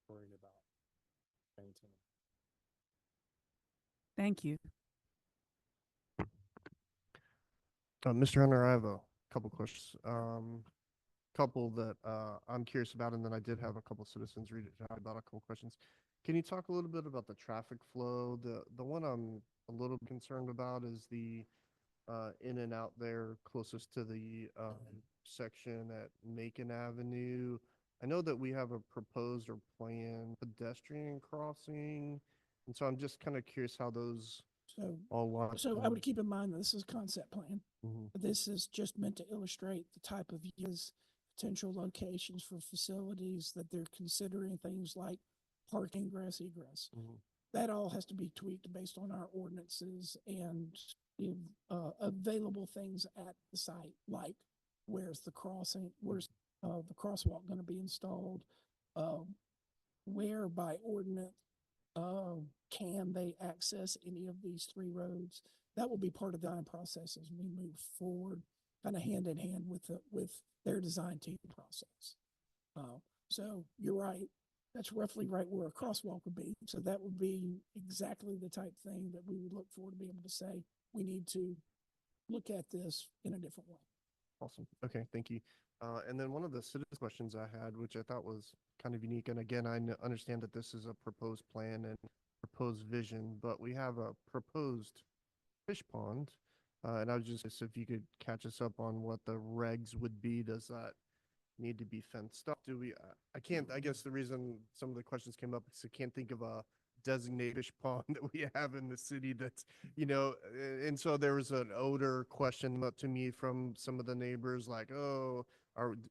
Worried about maintaining. Thank you. Mr. Hunter, I have a couple questions. Couple that I'm curious about, and then I did have a couple citizens read it out about a couple questions. Can you talk a little bit about the traffic flow? The one I'm a little concerned about is the in and out there closest to the section at Macon Avenue. I know that we have a proposed or planned pedestrian crossing, and so I'm just kind of curious how those So, all line. so I would keep in mind that this is a concept plan. Mhm. This is just meant to illustrate the type of use, potential locations for facilities that they're considering, things like parking, grass, egress. Mhm. That all has to be tweaked based on our ordinances and available things at the site, like where's the crossing, where's the crosswalk going to be installed, uh, where by ordinance can they access any of these three roads? That will be part of the design process as we move forward, kind of hand in hand with their design team process. So you're right. That's roughly right where a crosswalk would be. So that would be exactly the type thing that we would look for to be able to say, we need to look at this in a different way. Awesome. Okay, thank you. And then one of the citizen questions I had, which I thought was kind of unique, and again, I understand that this is a proposed plan and proposed vision, but we have a proposed fish pond. And I was just, if you could catch us up on what the regs would be, does that need to be fenced up? Do we, I can't, I guess the reason some of the questions came up is I can't think of a designated fish pond that we have in the city that's, and so there was an odor question up to me from some of the neighbors, like, oh,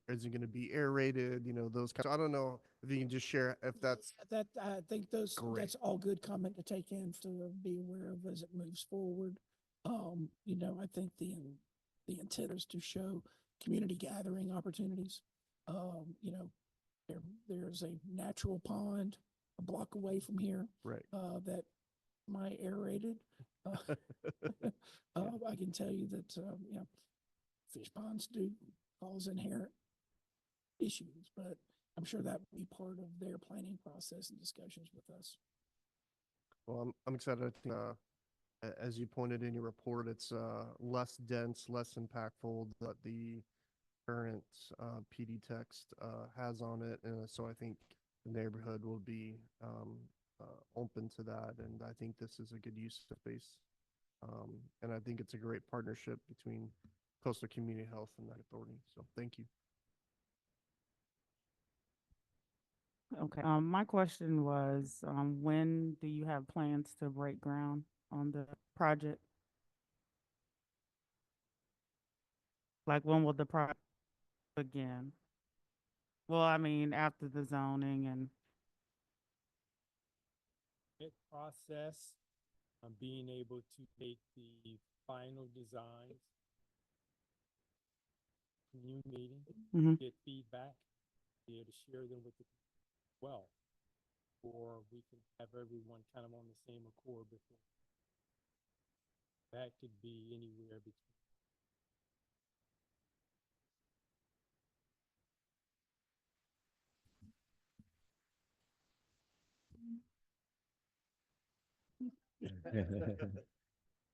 is it going to be aerated? Those kinds. So I don't know if you can just share if that's That, I think great. that's all good comment to take in to be aware of as it moves forward. I think the intent is to show community gathering opportunities. There's a natural pond a block away from here. Right. That my aerated. I can tell you that, fish ponds do cause inherent issues, but I'm sure that will be part of their planning process and discussions with us. Well, I'm excited. I think, as you pointed in your report, it's less dense, less impactful that the current PD text has on it. And so I think the neighborhood will be open to that. And I think this is a good use of space. And I think it's a great partnership between Coastal Community Health and that authority. So thank you. Okay, my question was, when do you have plans to break ground on the project? Like, when will the project begin? Well, I mean, after the zoning and, Process of being able to take the final designs, new meeting, Mhm. get feedback, be able to share them with the well, or we can have everyone kind of on the same accord before. That could be anywhere between.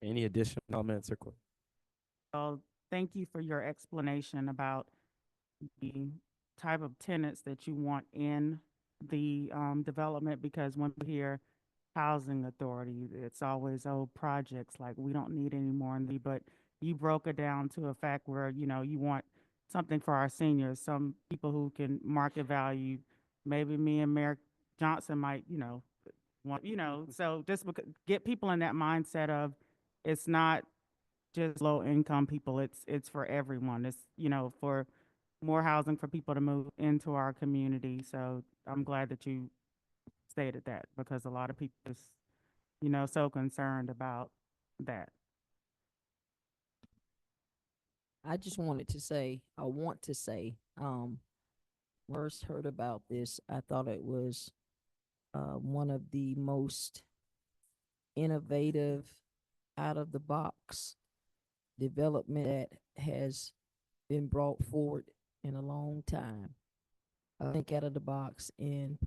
Any additional comments or questions? well, thank you for your explanation about the type of tenants that you want in the development, because when we hear housing authority, it's always, oh, projects, like we don't need any more in the, but you broke it down to a fact where, you want something for our seniors, some people who can market value. Maybe me and Mayor Johnson might, want, so just get people in that mindset of it's not just low income people, it's for everyone. It's, for more housing for people to move into our community. So I'm glad that you stated that, because a lot of people is, so concerned about that. I just wanted to say, I want to say, first heard about this, I thought it was one of the most innovative, out of the box development that has been brought forward in a long time. I think out of the box in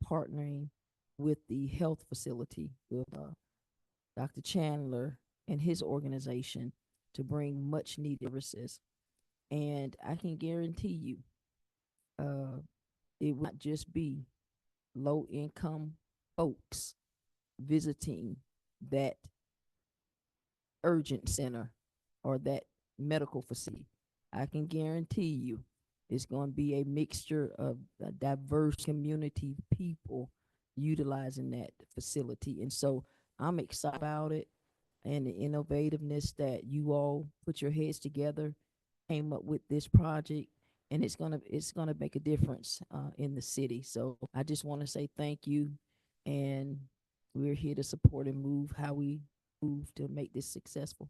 partnering with the health facility, with Dr. Chandler and his organization to bring much needed services. And I can guarantee you, it will not just be low income folks visiting that urgent center or that medical facility. I can guarantee you it's going to be a mixture of a diverse community of people utilizing that facility. And so I'm excited about it and the innovativeness that you all put your heads together, came up with this project, and it's gonna make a difference in the city. So I just want to say thank you, and we're here to support and move how we move to make this successful.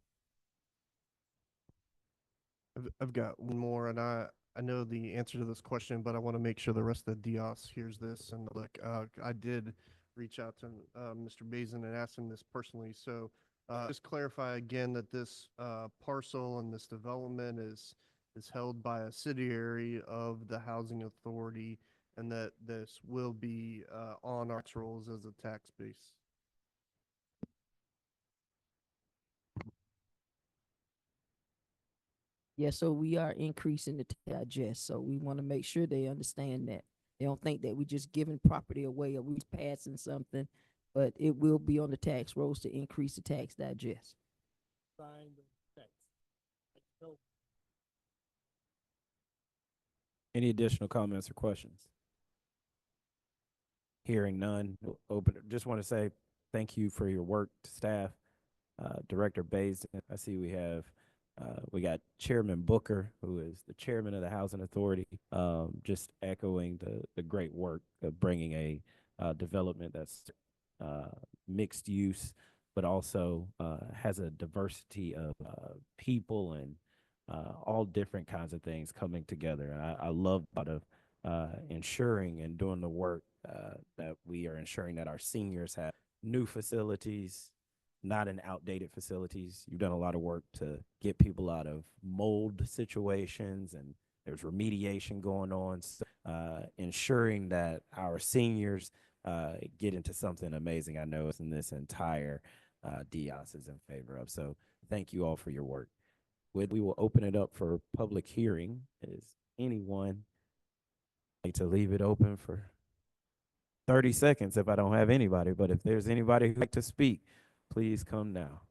I've got one more, and I know the answer to this question, but I want to make sure the rest of the DIOS hears this. And look, I did reach out to Mr. Bazin and ask him this personally. So just clarify again that this parcel and this development is held by a subsidiary of the Housing Authority, and that this will be on our rolls as a tax base. Yeah, so we are increasing the digest. So we want to make sure they understand that. They don't think that we're just giving property away or we're passing something, but it will be on the tax rolls to increase the tax digest. Sign the text. So Any additional comments or questions? Hearing none, we'll open. Just want to say thank you for your work to staff. Director Bays, I see we got Chairman Booker, who is the chairman of the Housing Authority, just echoing the great work of bringing a development that's mixed use, but also has a diversity of people and all different kinds of things coming together. I love part of ensuring and doing the work that we are ensuring that our seniors have new facilities, not in outdated facilities. You've done a lot of work to get people out of mold situations, and there's remediation going on. So, ensuring that our seniors get into something amazing, I know it's in this entire DIOS is in favor of. So thank you all for your work. We will open it up for public hearing. Is anyone like to leave it open for 30 seconds if I don't have anybody? But if there's anybody who'd like to speak, please come now.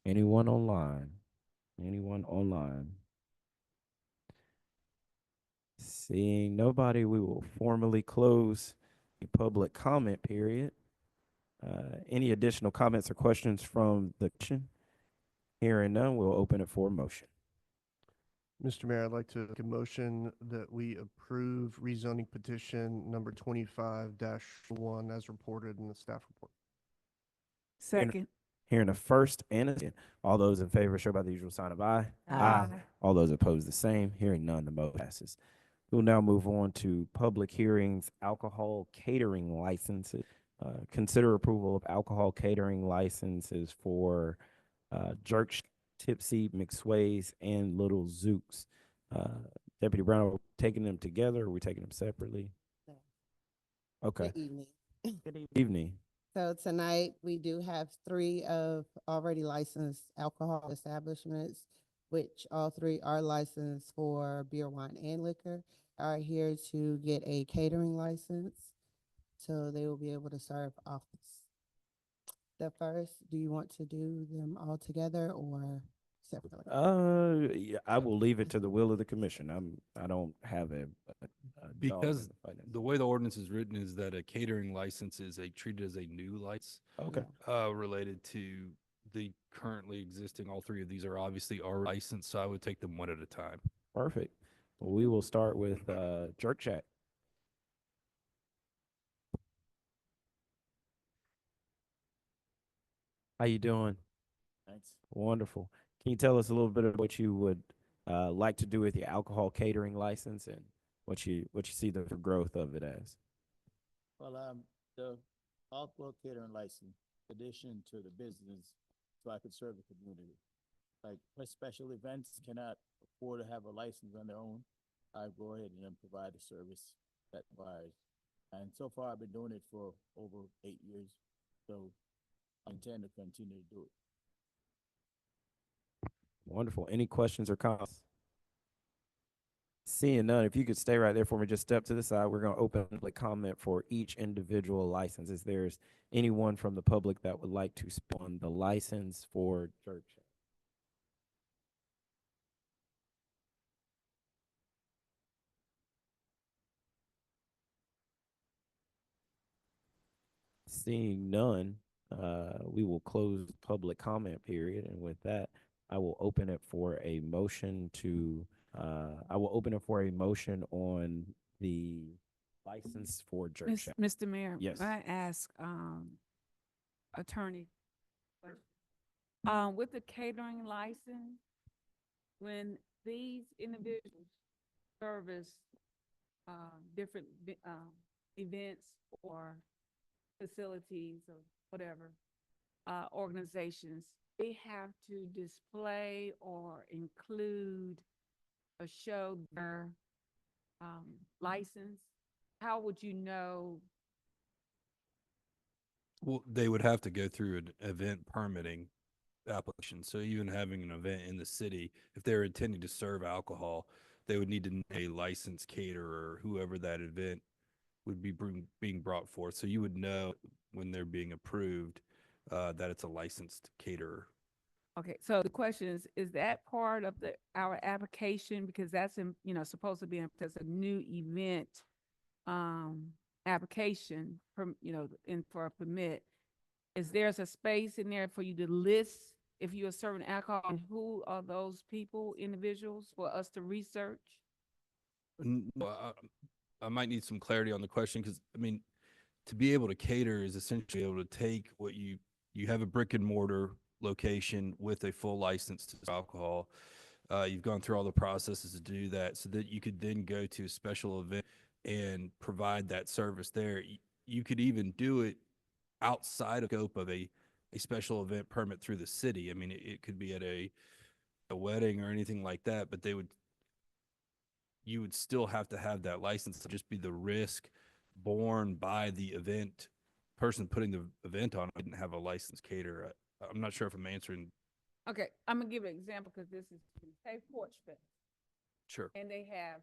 Anyone online? Anyone online? Seeing nobody, we will formally close the public comment period. Any additional comments or questions from the commission? Hearing none, we'll open it for a motion. Mr. Mayor, I'd like to make a motion that we approve rezoning petition number 25-1 as reported in the staff report. Second. Hearing a first and a second. All those in favor show by the usual sign of aye. Aye. All those opposed, the same. Hearing none, the motion passes. We'll now move on to public hearings, alcohol catering licenses. Consider approval of alcohol catering licenses for Jerk, Tipsy, McSway's, and Little Zooks. Deputy Brown, are we taking them together or are we taking them separately? No. Okay. Good evening. Good evening. So tonight, we do have 3 of already licensed alcohol establishments, which all 3 are licensed for beer, wine, and liquor, are here to get a catering license. So they will be able to serve office. The first, do you want to do them all together or separately? Yeah, I will leave it to the will of the commission. I don't have a dog Because in the fight. the way the ordinance is written is that a catering license is treated as a new license. Okay. Related to the currently existing, all 3 of these are obviously already licensed, so I would take them one at a time. Perfect. Well, we will start with Jerk Shack. How you doing? Thanks. Wonderful. Can you tell us a little bit of what you would like to do with your alcohol catering license and what you see the growth of it as? Well, the alcohol catering license, addition to the business so I could serve the community. Like, for special events cannot afford to have a license on their own, I go ahead and then provide the service that provides. And so far, I've been doing it for over 8 years, so I intend to continue to do it. Wonderful. Any questions or comments? Seeing none, if you could stay right there for me, just step to the side. We're going to open public comment for each individual license. If there's anyone from the public that would like to speak on the license for church. Seeing none, we will close the public comment period. And with that, I will open it for a motion to, I will open it for a motion on the license for church. Mr. Mayor, Yes. may I ask, attorney, with the catering license, when these individuals service, different, events or facilities or whatever, organizations, they have to display or include or show their, license. How would you know? Well, they would have to go through an event permitting application. So even having an event in the city, if they're intending to serve alcohol, they would need to know a licensed caterer, whoever that event would be being brought forth. So you would know when they're being approved that it's a licensed caterer. Okay, so the question is that part of our application? Because that's supposed to be as a new event, application from, for a permit. Is there's a space in there for you to list if you're serving alcohol, and who are those people, individuals, for us to research? I might need some clarity on the question, because I mean, to be able to cater is essentially able to take what you have a brick and mortar location with a full license to alcohol. You've gone through all the processes to do that, so that you could then go to a special event and provide that service there. You could even do it outside of scope of a special event permit through the city. I mean, it could be at a wedding or anything like that, but you would still have to have that license. To just be the risk borne by the event person putting the event on didn't have a licensed caterer. I'm not sure if I'm answering. Okay, I'm gonna give an example, because this is, say, Porch Fest. Sure. And they have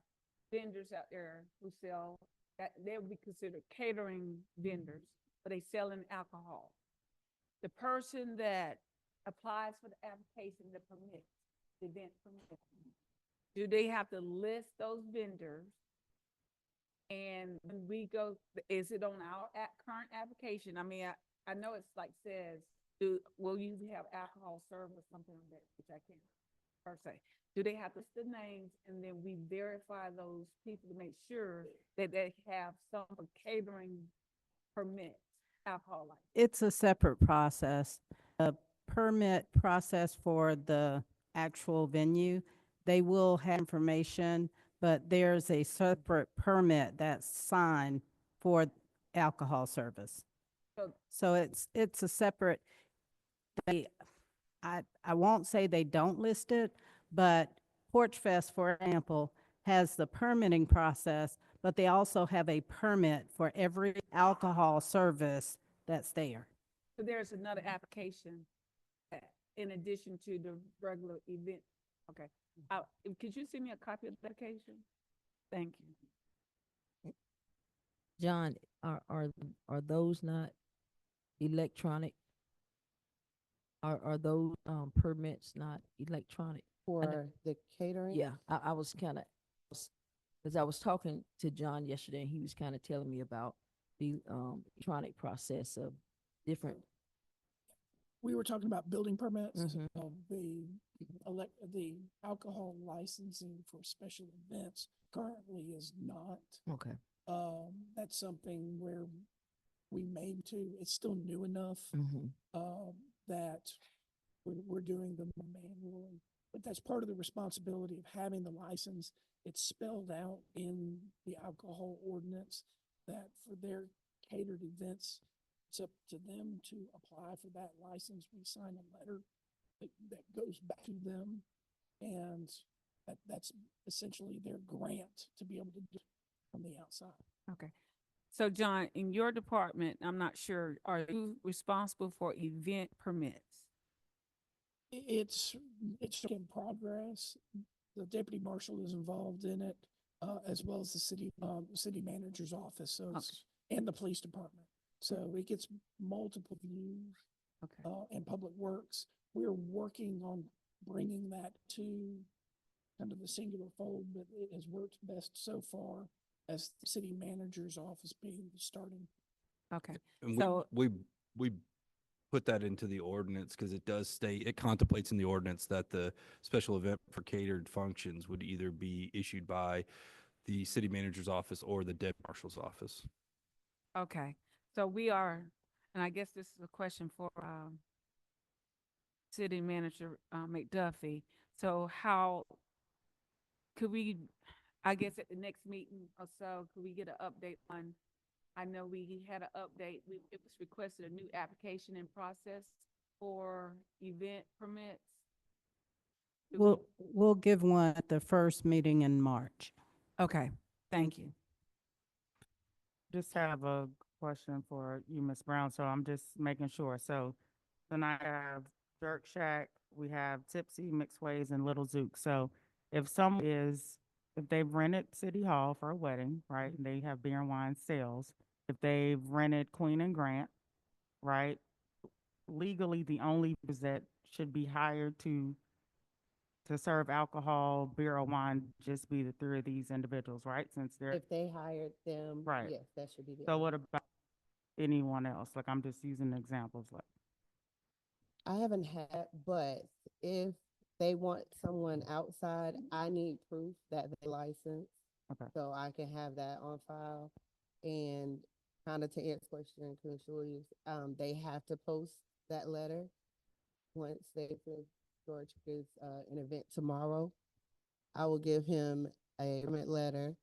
vendors out there who sell, that they would be considered catering vendors, but they sell in alcohol. The person that applies for the application, the permit, the event permit, do they have to list those vendors? And when we go, is it on our current application? I mean, I know it's like says, will you have alcohol served or something like that, which I can't per se. Do they have to list the names, and then we verify those people to make sure that they have some catering permit, alcohol license? It's a separate process. The permit process for the actual venue, they will have information, but there's a separate permit that's signed for alcohol service. So it's a separate, I won't say they don't list it, but Porch Fest, for example, has the permitting process, but they also have a permit for every alcohol service that's there. So there's another application in addition to the regular event. Okay. Could you send me a copy of the application? Thank you. John, are those not electronic? Are those permits not electronic? For the catering? Yeah, I was kind of, because I was talking to John yesterday, and he was kind of telling me about the electronic process of different. We were talking about building permits, Mhm. the alcohol licensing for special events currently is not. Okay. That's something where we may it's still new enough, that we're doing them manually. But that's part of the responsibility of having the license. It's spelled out in the alcohol ordinance that for their catered events, It's up to them to apply for that license. We sign a letter that goes back to them. And that's essentially their grant to be able to do it from the outside. Okay. So John, in your department, I'm not sure, are you responsible for event permits? It's in progress. The deputy marshal is involved in it, as well as the city manager's office, so it's, and the police department. So it gets multiple views. Okay. And Public Works. We're working on bringing that to kind of the singular fold, but it has worked best so far as the city manager's office being the starting. Okay. And So, we put that into the ordinance because it does state, it contemplates in the ordinance that the special event for catered functions would either be issued by the city manager's office or the deputy marshal's office. okay. So we are, and I guess this is a question for, City Manager, McDuffie. So how could we, I guess at the next meeting or so, could we get an update on, I know we had an update, it was requested a new application and process for event permits. We'll give one at the first meeting in March. Okay, thank you. Just have a question for you, Ms. Brown, so I'm just making sure. So then I have Jerk Shack, we have Tipsy, Mixed Ways, and Little Zook. So if if they've rented City Hall for a wedding, right, and they have beer and wine sales, if they've rented Queen and Grant, right, legally, the only is that should be hired to serve alcohol, beer or wine, just be the three of these individuals, right? Since they're, If they hired them, Right. yes, that should be the. so only- what about anyone else? Like, I'm just using examples, like, I haven't had, but if they want someone outside, I need proof that they licensed. Okay. So I can have that on file. And kind of to answer question, Commissioner, they have to post that letter once George gives an event tomorrow. I will give him a permit letter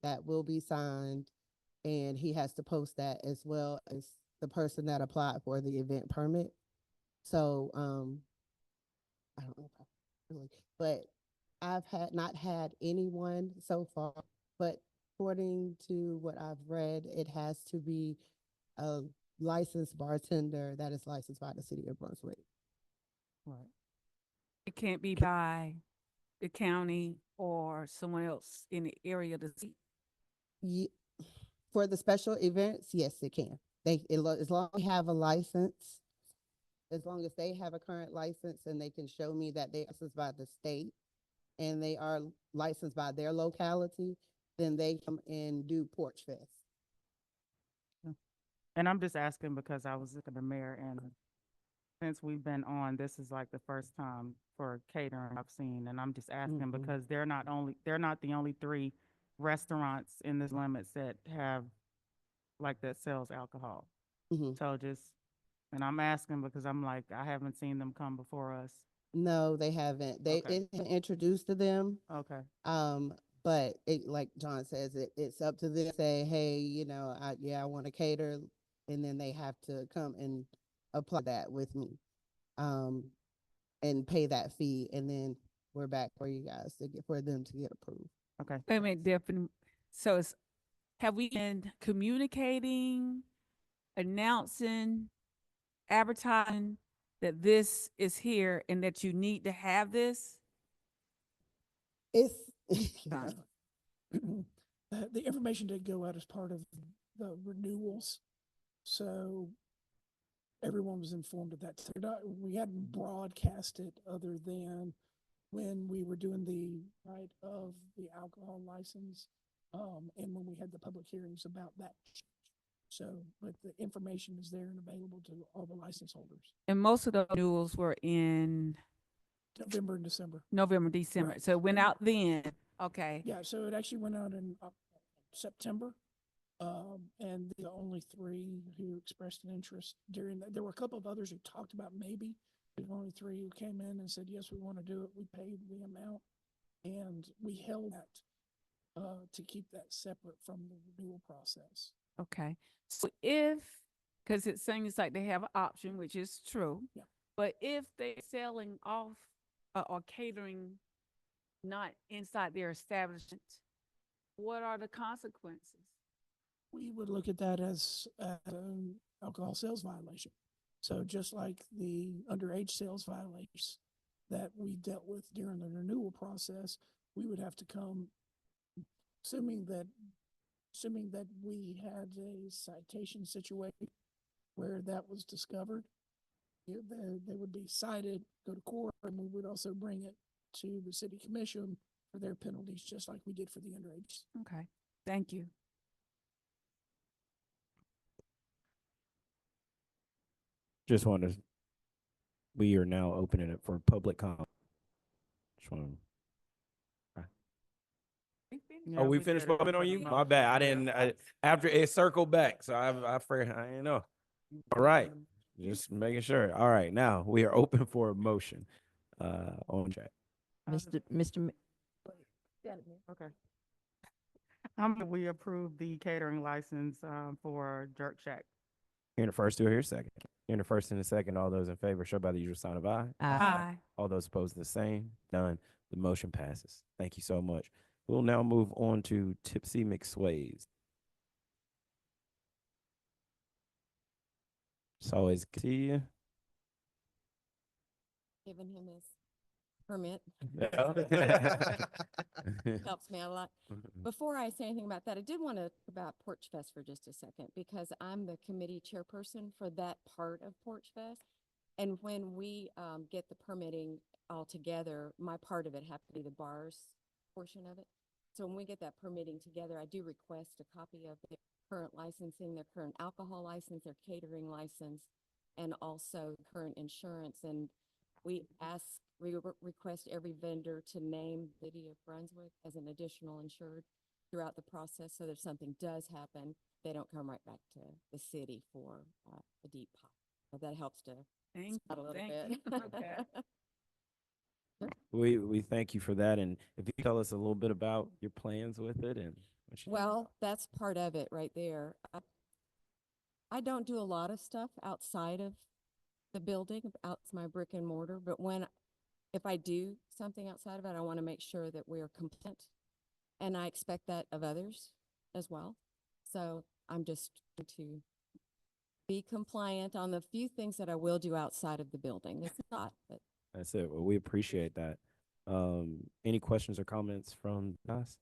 that will be signed, and he has to post that as well as the person that applied for the event permit. So, I don't know if I really, but I've not had anyone so far, but according to what I've read, it has to be a licensed bartender that is licensed by the city of Brunswick. right. It can't be by the county or someone else in the area to see. For the special events, yes, it can. As long as they have a license, as long as they have a current license and they can show me that they're licensed by the state and they are licensed by their locality, then they come and do Porch Fest. And I'm just asking because I was looking at the mayor, and since we've been on, this is like the first time for catering I've seen, and I'm just asking because they're not the only three restaurants in this limits that have, like, that sells alcohol. So and I'm asking because I'm like, I haven't seen them come before us. No, they haven't. It's been introduced to them. Okay. But it, like John says, it's up to them to say, hey, you know, I want to cater, and then they have to come and apply that with me, and pay that fee, and then we're back for you guys for them to get approved. Okay. Wait a minute, definitely. So have we been communicating, announcing, advertising that this is here and that you need to have this? It's The information did go out as part of the renewals, so everyone was informed of that. We hadn't broadcast it other than when we were doing the right of the alcohol license, and when we had the public hearings about that. So, but the information is there and available to all the license holders. And most of the renewals were in November and December. November, December. Right. So it went out then. Okay. Yeah, so it actually went out in September. And the only three who expressed an interest during that, there were a couple of others who talked about maybe, but only three who came in and said, yes, we want to do it. We paid the amount, and we held that to keep that separate from the renewal process. Okay. So if because it seems like they have an option, which is true. Yeah. But if they're selling off or catering not inside their establishment, what are the consequences? We would look at that as an alcohol sales violation. So just like the underage sales violations that we dealt with during the renewal process, we would have to come, assuming that we had a citation situation where that was discovered, they would be cited, go to court, and we would also bring it to the city commission for their penalties, just like we did for the underage. Okay, thank you. Just wanted to, we are now opening it for public comment. Just want Yeah, oh, we did finished it. voting on you? No. My bad. I Yeah. didn't, after it circled back, so I forgot, I didn't know. All right, just making sure. All right, now we are open for a motion, on chat. Mr. Mi- Okay. We approve the catering license, for Jerk Shack. Here in the first, do I hear a second? Here in the first and the second, all those in favor, show by the usual sign of aye. Aye. All those opposed, the same. None. The motion passes. Thank you so much. We'll now move on to Tipsy McSway's. It's always good to see you. Giving him his permit. Helps me out a lot. Before I say anything about that, I did want to about Porch Fest for just a second, because I'm the committee chairperson for that part of Porch Fest. And when we get the permitting all together, my part of it have to be the bars portion of it. So when we get that permitting together, I do request a copy of their current licensing, their current alcohol license, their catering license, and also current insurance. And we request every vendor to name the city of Brunswick as an additional insured throughout the process. So that if something does happen, they don't come right back to the city for a deep pot. So that helps to Thank a you. little Thank bit. you. Okay. We thank you for that. And if you tell us a little bit about your plans with it and what you Well, that's part of it right there. I don't do a lot of stuff outside of the building, out my brick and mortar, but if I do something outside of it, I want to make sure that we're compliant. And I expect that of others as well. So I'm just trying to be compliant on the few things that I will do outside of the building. It's not, but that's it. Well, we appreciate that. Any questions or comments from us?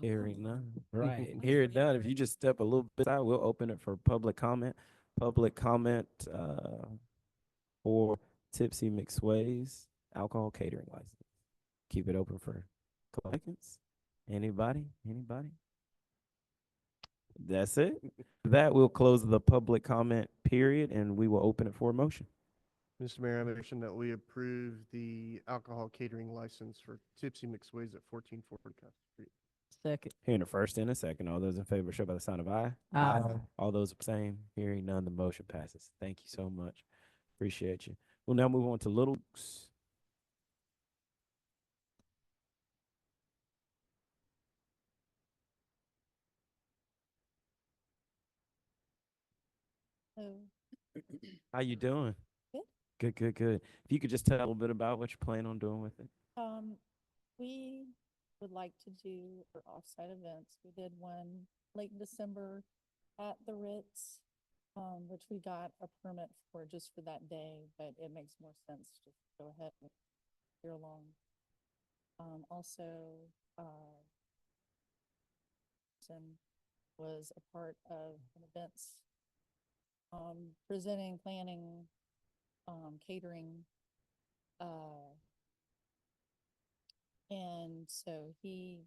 Hearing none. Right. Hearing none. If you just step a little bit out, we'll open it for public comment. Public comment for Tipsy McSway's alcohol catering license. Keep it open for seconds. Anybody? Anybody? That's it. That will close the public comment period, and we will open it for a motion. Mr. Mayor, I motion that we approve the alcohol catering license for Tipsy McSway's at 1440 Costa Street. Second. Hearing a first and a second, all those in favor show by the sign of aye. Aye. All those same. Hearing none, the motion passes. Thank you so much. Appreciate you. We'll now move on to Little Luke's. How you doing? Good. Good, good, good. If you could just tell a little bit about what you plan on doing with it. We would like to do for offsite events. We did one late December at the Ritz, which we got a permit for just for that day, but it makes more sense to go ahead and year long. Also, was a part of an events, presenting, planning, catering, and so he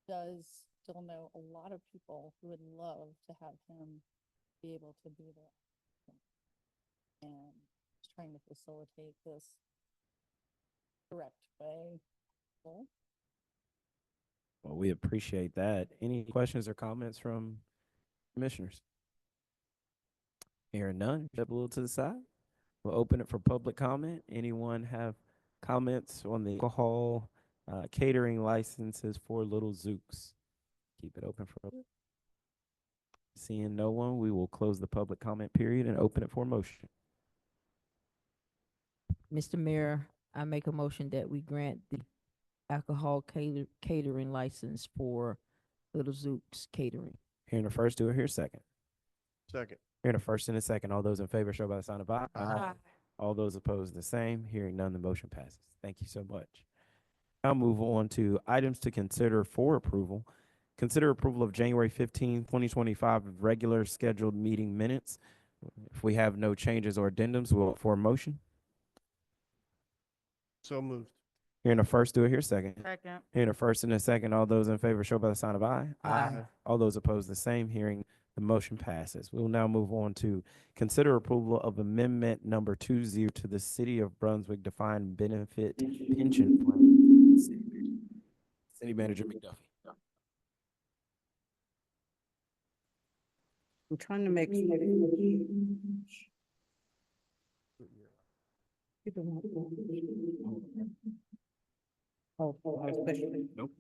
does still know a lot of people who would love to have him be able to be there. And just trying to facilitate this correct way. Cool. Well, we appreciate that. Any questions or comments from commissioners? Hearing none, step a little to the side. We'll open it for public comment. Anyone have comments on the alcohol catering licenses for Little Zooks? Keep it open for Seeing no one, we will close the public comment period and open it for motion. Mr. Mayor, I make a motion that we grant the alcohol catering license for Little Zook's Catering. Hearing the first, do I hear a second? Second. Hearing a first and a second, all those in favor show by the sign of aye. Aye. All those opposed, the same. Hearing none, the motion passes. Thank you so much. Now move on to items to consider for approval. Consider approval of January 15, 2025 regular scheduled meeting minutes. If we have no changes or addendums, we'll look for a motion. So moved. Hearing a first, do I hear a second? Second. Hearing a first and a second, all those in favor show by the sign of aye. Aye. All those opposed, the same. Hearing the motion passes. We will now move on to consider approval of amendment number 20 to the City of Brunswick Defined Benefit Pension Plan. City Manager McDuffie. I'm trying to make. Nope.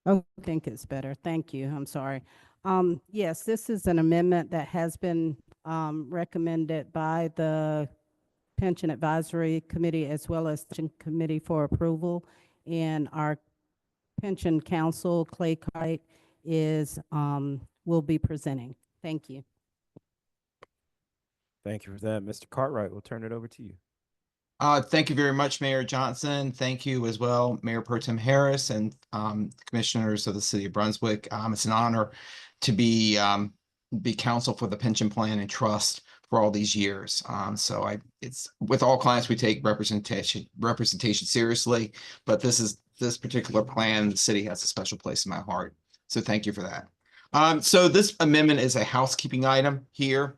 Oh, I think it's better. Thank you. I'm sorry. Yes, this is an amendment that has been recommended by the Pension Advisory Committee as well as Pension Committee for approval. And our Pension Counsel, Clay Kite, will be presenting. Thank you. Thank you for that. Mr. Cartwright, we'll turn it over to you. Thank you very much, Mayor Johnson. Thank you as well, Mayor Pro Tem Harris and commissioners of the City of Brunswick. It's an honor to be counsel for the pension plan and trust for all these years. It's with all clients, we take representation seriously, but this particular plan, the city has a special place in my heart. So thank you for that. So this amendment is a housekeeping item here.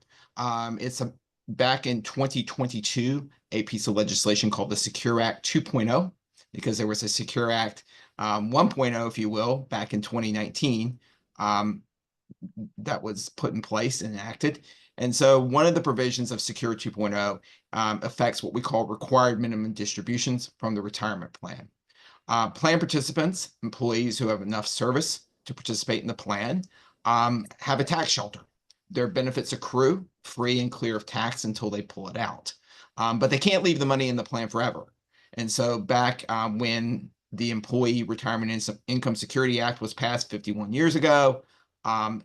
Back in 2022, a piece of legislation called the Secure Act 2.0, because there was a Secure Act 1.0, if you will, back in 2019, that was put in place and enacted. And so one of the provisions of Secure 2.0 affects what we call required minimum distributions from the retirement plan. Plan participants, employees who have enough service to participate in the plan, have a tax shelter. Their benefits accrue free and clear of tax until they pull it out. But they can't leave the money in the plan forever. And so back when the Employee Retirement Income Security Act was passed 51 years ago, and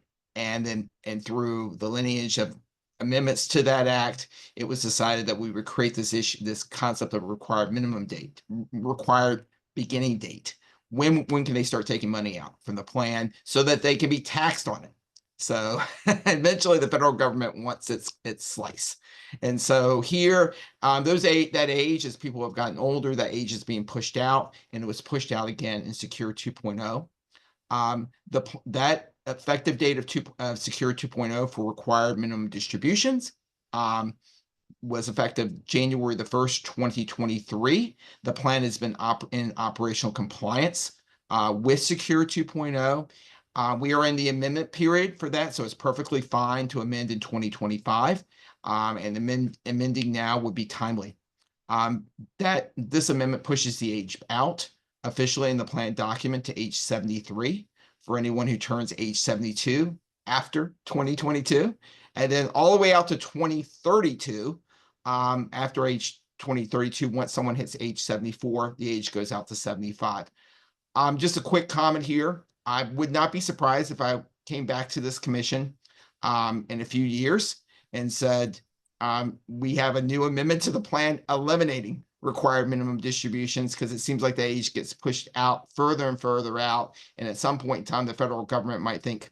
through the lineage of amendments to that act, it was decided that we would create this concept of required minimum date, required beginning date. When can they start taking money out from the plan so that they can be taxed on it? So eventually the federal government wants its slice. And so here, that age, as people have gotten older, that age is being pushed out, and it was pushed out again in Secure 2.0. That effective date of Secure 2.0 for required minimum distributions was effective January the 1st, 2023. The plan has been in operational compliance with Secure 2.0. We are in the amendment period for that, so it's perfectly fine to amend in 2025, and amending now would be timely. This amendment pushes the age out officially in the plan document to age 73 for anyone who turns age 72 after 2022, and then all the way out to 2032. After age 2032, once someone hits age 74, the age goes out to 75. Just a quick comment here. I would not be surprised if I came back to this commission in a few years and said, we have a new amendment to the plan eliminating required minimum distributions, because it seems like the age gets pushed out further and further out. And at some point in time, the federal government might think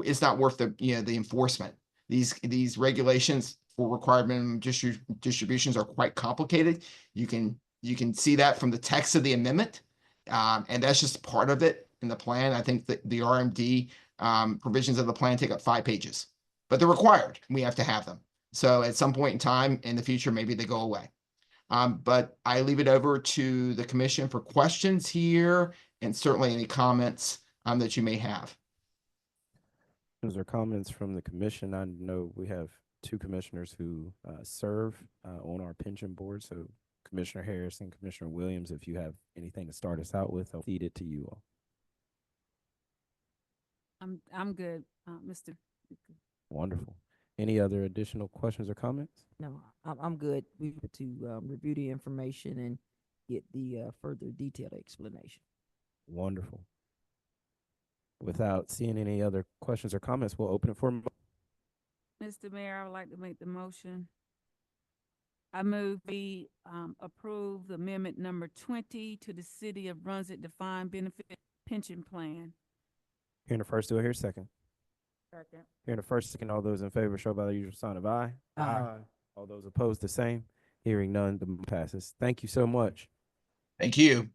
it's not worth the enforcement. These regulations for required minimum distributions are quite complicated. You can see that from the text of the amendment. And that's just part of it in the plan. I think that the RMD provisions of the plan take up 5 pages, but they're required. We have to have them. So at some point in time in the future, maybe they go away. But I leave it over to the commission for questions here, and certainly any comments that you may have. Those are comments from the commission. I know we have 2 commissioners who serve on our pension board. So Commissioner Harris and Commissioner Williams, if you have anything to start us out with, I'll feed it to you all. I'm good, Mr. Wonderful. Any other additional questions or comments? No, I'm good. We were to review the information and get the further detailed explanation. Wonderful. Without seeing any other questions or comments, we'll open it for Mr. Mayor, I would like to make the motion. I move we approve the amendment number 20 to the City of Brunswick Defined Benefit Pension Plan. hearing the first, do I hear a second? Second. Hearing the first, second, all those in favor show by the usual sign of aye. Aye. All those opposed, the same. Hearing none, the motion passes. Thank you so much. Thank you.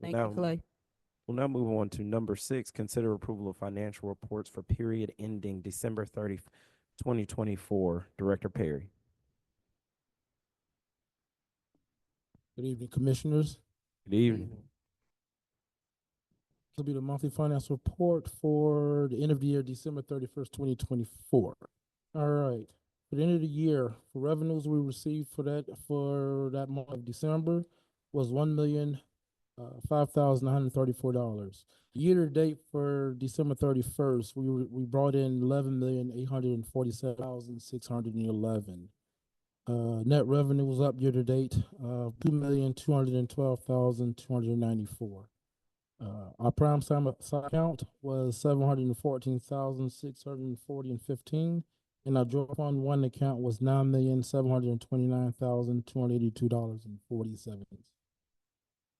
Thank you, Clay. We'll now move on to number 6, consider approval of financial reports for period ending December 30th, 2024. Director Perry. Good evening, Commissioners. Good evening. This will be the monthly finance report for the end of the year, December 31st, 2024. All right. For the end of the year, for revenues we received for that month of December was $1,005,934. Year to date for December 31st, we brought in $11,847,611. Net revenue was up year to date, $2,212,294. Our prime side account was 714,640.15, and our joint fund 1 account was $9,729,282.47.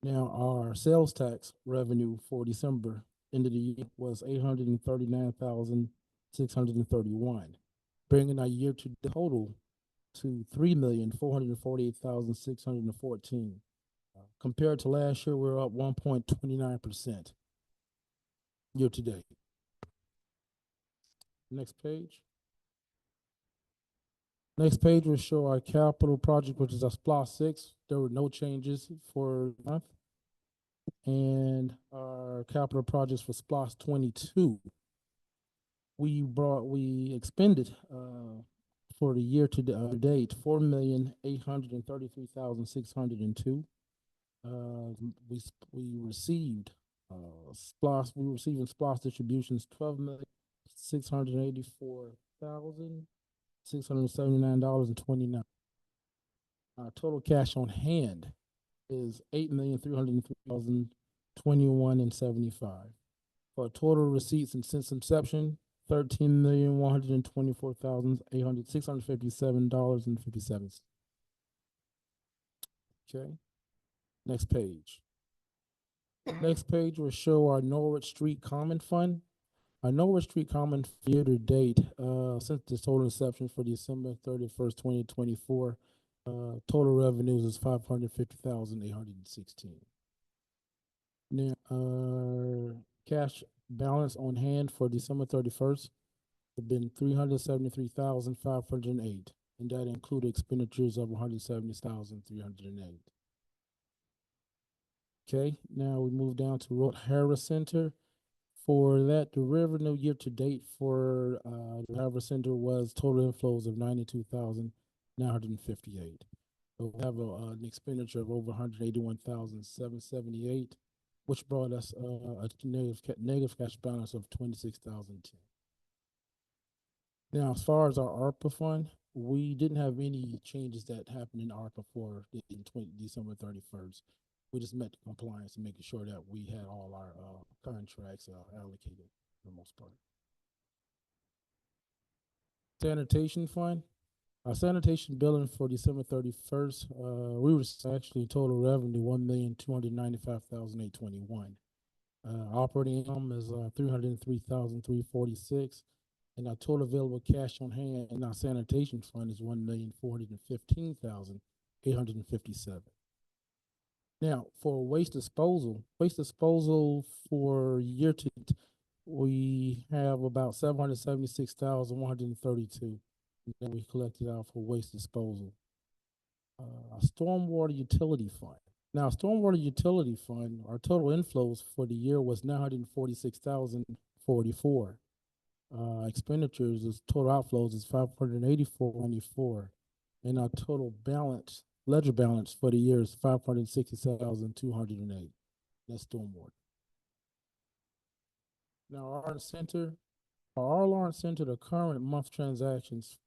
Now, our sales tax revenue for December end of the year was $839,631, bringing our year to total to $3,448,614. Compared to last year, we're up 1.29% year to date. Next page. Next page will show our capital project, which is our SPLOST 6. There were no changes for the month. And our capital projects for SPLOST 22. We expended for the year to date $4,833,602. We received SPLOST. We received in SPLOST distributions $12,684,679.29. Our total cash on hand is $8,303,021.75. For total receipts and since inception, $13,124,657.57. Okay. Next page. Next page will show our Norwood Street Common Fund. Our Norwood Street Common year to date, since the total inception for December 31st, 2024, total revenues is $550,816. Now, our cash balance on hand for December 31st has been $373,508, and that included expenditures of $170,308. Okay, now we move down to Road Harris Center. For that, the revenue year to date for the Harris Center was total inflows of $92,958. So we have an expenditure of over $181,778, which brought us a negative cash balance of $26,010. Now, as far as our ARPA fund, we didn't have any changes that happened in ARPA for December 31st. We just met the compliance and making sure that we had all our contracts allocated for the most part. Sanitation fund. Our sanitation billing for December 31st, we were actually total revenue $1,295,821. Operating income is $303,346, and our total available cash on hand in our sanitation fund is $1,415,857. Now, for waste disposal for year to date, we have about $776,132 that we collected out for waste disposal. Stormwater utility fund. Now, stormwater utility fund, our total inflows for the year was $946,044. Expenditures is total outflows is $584.94, and our total balance. Ledger balance for the year is $567,208. That's stormwater. Now, our Lawrence Center, the current month transactions,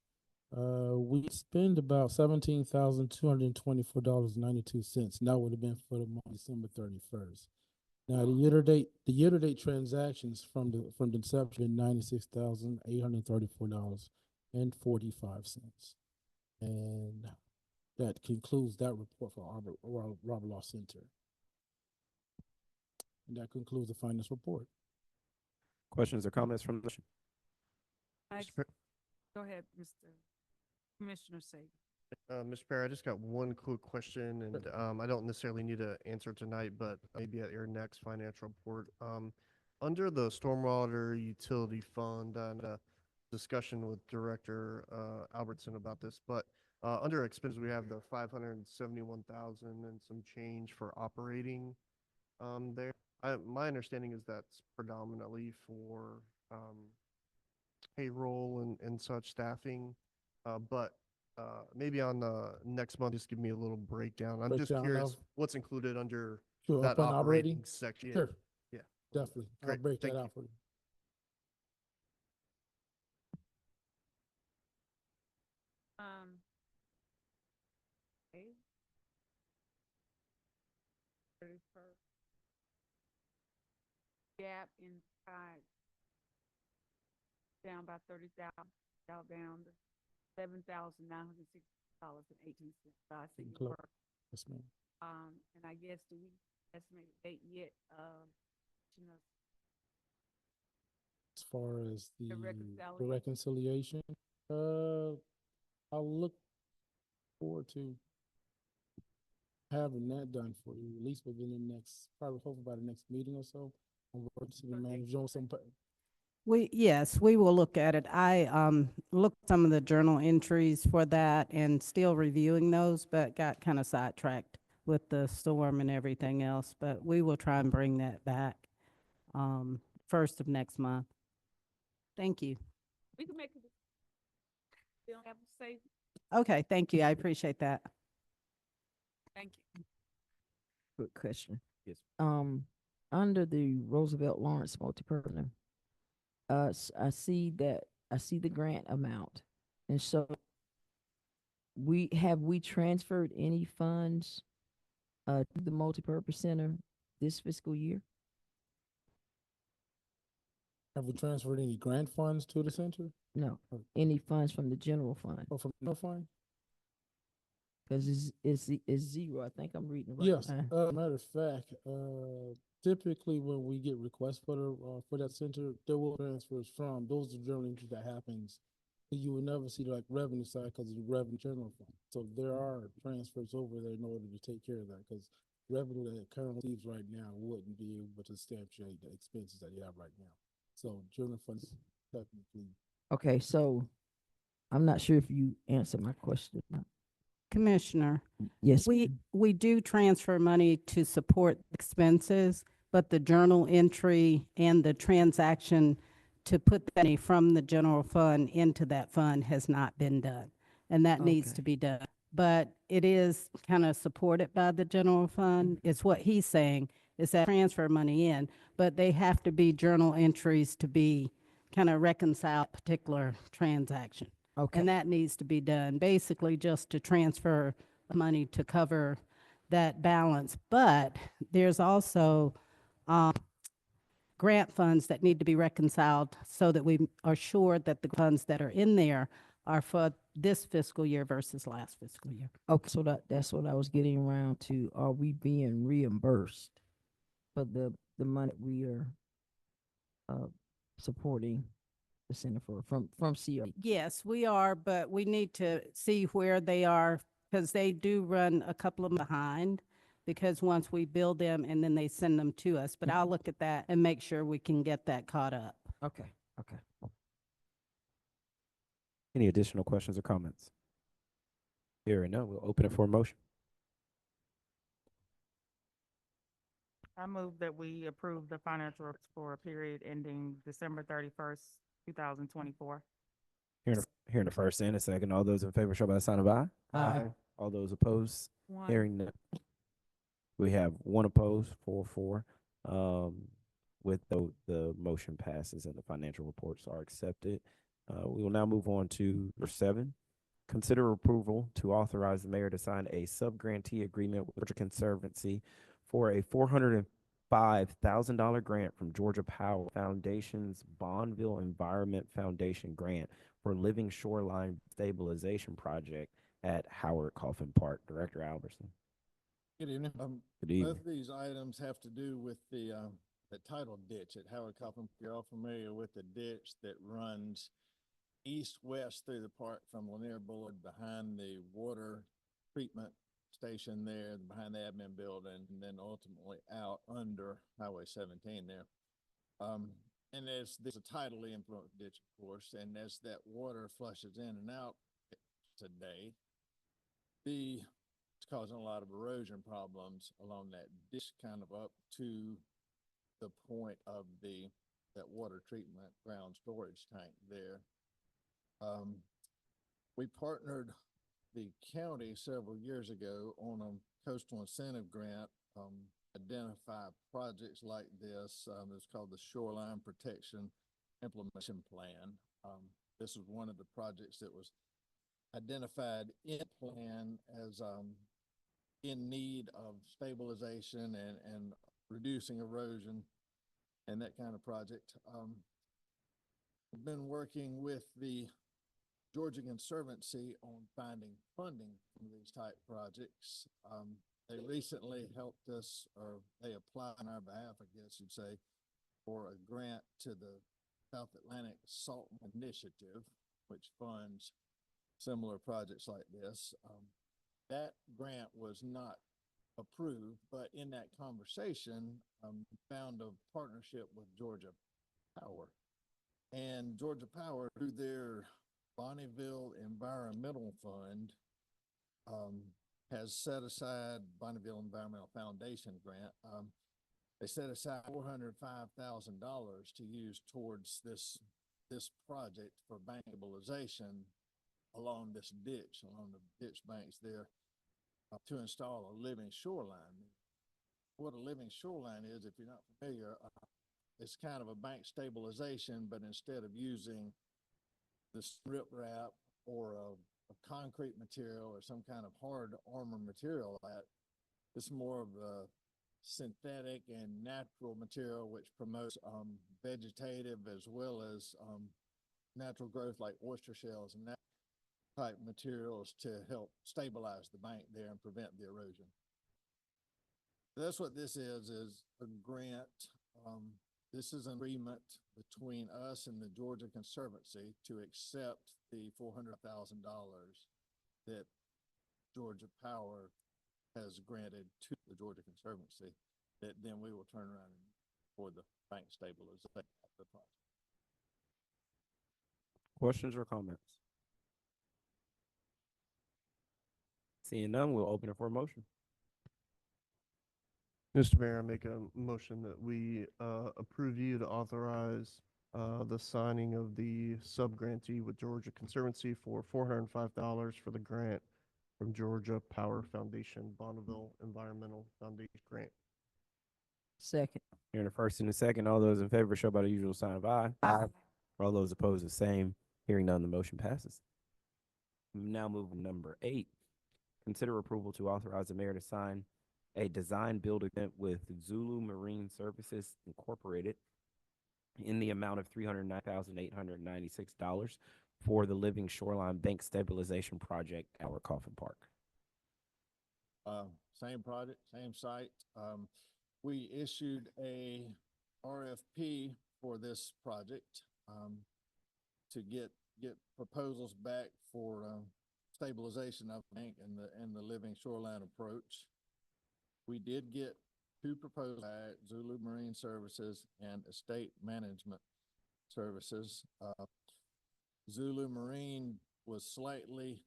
we spend about $17,224.92. And that would have been for the month December 31st. Now, the year-to-date transactions from the inception, $96,834.45. And that concludes that report for Robert Law Center. And that concludes the finance report. Questions or comments from the commission? Go ahead, Mr. Commissioner Sager. Mr. Perry, I just got one quick question, and I don't necessarily need to answer tonight, but maybe at your next financial report. Under the stormwater utility fund, and discussion with Director Albertson about this, but under expenses, we have the 571,000 and some change for operating there. My understanding is that's predominantly for payroll and such staffing, but maybe on the next month, just give me a little breakdown. I'm just curious what's included under that operating section. Sure. Yeah. Definitely. I'll Great. break Thank that you. out for you. Okay. 31st. Gap inside down by 30,000, down to $7,960.18. I see you work. Yes, ma'am. And I guess do we estimate a date yet? You know, As far as the reconciliation. reconciliation, I'll look forward to having that done for you, at least within the next, probably hopefully by the next meeting or so. I'll work to the manager on some. Yes, we will look at it. I looked at some of the journal entries for that and still reviewing those, but got kind of sidetracked with the storm and everything else. But we will try and bring that back first of next month. Thank you. we can make it. We don't have to say Okay, thank you. I appreciate that. thank you. Good question. Yes. Under the Roosevelt Lawrence multipurpose, I see the grant amount, and so we transferred any funds to the multipurpose center this fiscal year? Have we transferred any grant funds to the center? No, any funds from the general fund? Or from the fund? Because it's zero. I think I'm reading right. Yes, matter of fact, typically when we get requests for that center, there will transfers from, those are journal entries that happens. You will never see like revenue side because of the revenue general fund. So there are transfers over there in order to take care of that, because revenue that it currently receives right now wouldn't be able to substantiate the expenses that you have right now. So general funds technically. Okay, so I'm not sure if you answered my question. Commissioner. Yes. We do transfer money to support expenses, but the journal entry and the transaction to put the money from the general fund into that fund has not been done. And that needs Okay. to be done. But it is kind of supported by the general fund. It's what he's saying, is that transfer money in, but they have to be journal entries to be kind of reconcile particular transaction. Okay. And that needs to be done, basically just to transfer money to cover that balance. But there's also grant funds that need to be reconciled so that we are sure that the funds that are in there are for this fiscal year versus last fiscal year. Okay, so that's what I was getting around to. Are we being reimbursed for the money we are supporting the center for from CR? Yes, we are, but we need to see where they are, because they do run a couple of them behind, because once we build them and then they send them to us. But I'll look at that and make sure we can get that caught up. Okay. Any additional questions or comments? Hearing none, we'll open it for a motion. I move that we approve the financial reports for a period ending December 31st, 2024. Hearing the first and a second, all those in favor show by the sign of aye. Aye. All those opposed, One. hearing none. We have one opposed, 4-4. With the motion passes and the financial reports are accepted. We will now move on to number 7. Consider approval to authorize the mayor to sign a sub-grantee agreement with Georgia Conservancy for a $405,000 grant from Georgia Power Foundation's Bonneville Environment Foundation grant for Living Shoreline Stabilization Project at Howard Coffin Park. Director Albertson. Good evening. Good evening. Both of these items have to do with the title ditch at Howard Coffin. You're all familiar with the ditch that runs east-west through the park from Lanier Boulevard behind the water treatment station there, behind the admin building, and then ultimately out under Highway 17 there. And there's a tidally influenced ditch, of course, and as that water flushes in and out today, it's causing a lot of erosion problems along that ditch, kind of up to the point of that water treatment ground storage tank there. We partnered the county several years ago on a coastal incentive grant, identify projects like this. It's called the Shoreline Protection Implementation Plan. This was one of the projects that was identified in the plan as in need of stabilization and reducing erosion and that kind of project. We've been working with the Georgia Conservancy on finding funding for these type projects. They recently helped us, or they applied on our behalf, I guess you'd say, for a grant to the South Atlantic Salt Initiative, which funds similar projects like this. That grant was not approved, but in that conversation, found a partnership with Georgia Power. And Georgia Power, through their Bonneville Environmental Fund, has set aside Bonneville Environmental Foundation grant. They set aside $405,000 to use towards this project for bank stabilization along this ditch, along the ditch banks there, to install a living shoreline. What a living shoreline is, if you're not familiar, it's kind of a bank stabilization, but instead of using this riprap or a concrete material or some kind of hard armor material, it's more of a synthetic and natural material which promotes vegetative as well as natural growth like oyster shells and that type materials to help stabilize the bank there and prevent the erosion. That's what this is a grant. This is an agreement between us and the Georgia Conservancy to accept the $400,000 that Georgia Power has granted to the Georgia Conservancy, that then we will turn around for the bank stabilization of the project. Questions or comments? Seeing none, we'll open it for a motion. Mr. Mayor, I make a motion that we approve you to authorize the signing of the sub-grantee with Georgia Conservancy for $405 for the grant from Georgia Power Foundation, Bonneville Environmental Foundation grant. Second. Hearing a first and a second, all those in favor show by the usual sign of aye. Aye. All those opposed, the same. Hearing none, the motion passes. We now move to number 8. Consider approval to authorize the mayor to sign a design build agreement with Zulu Marine Services Incorporated in the amount of $309,896 for the Living Shoreline Bank Stabilization Project at our Coffin Park. Same project, same site. We issued a RFP for this project to get proposals back for stabilization of the bank and the Living Shoreline approach. We did get 2 proposals at Zulu Marine Services and Estate Management Services. Zulu Marine was slightly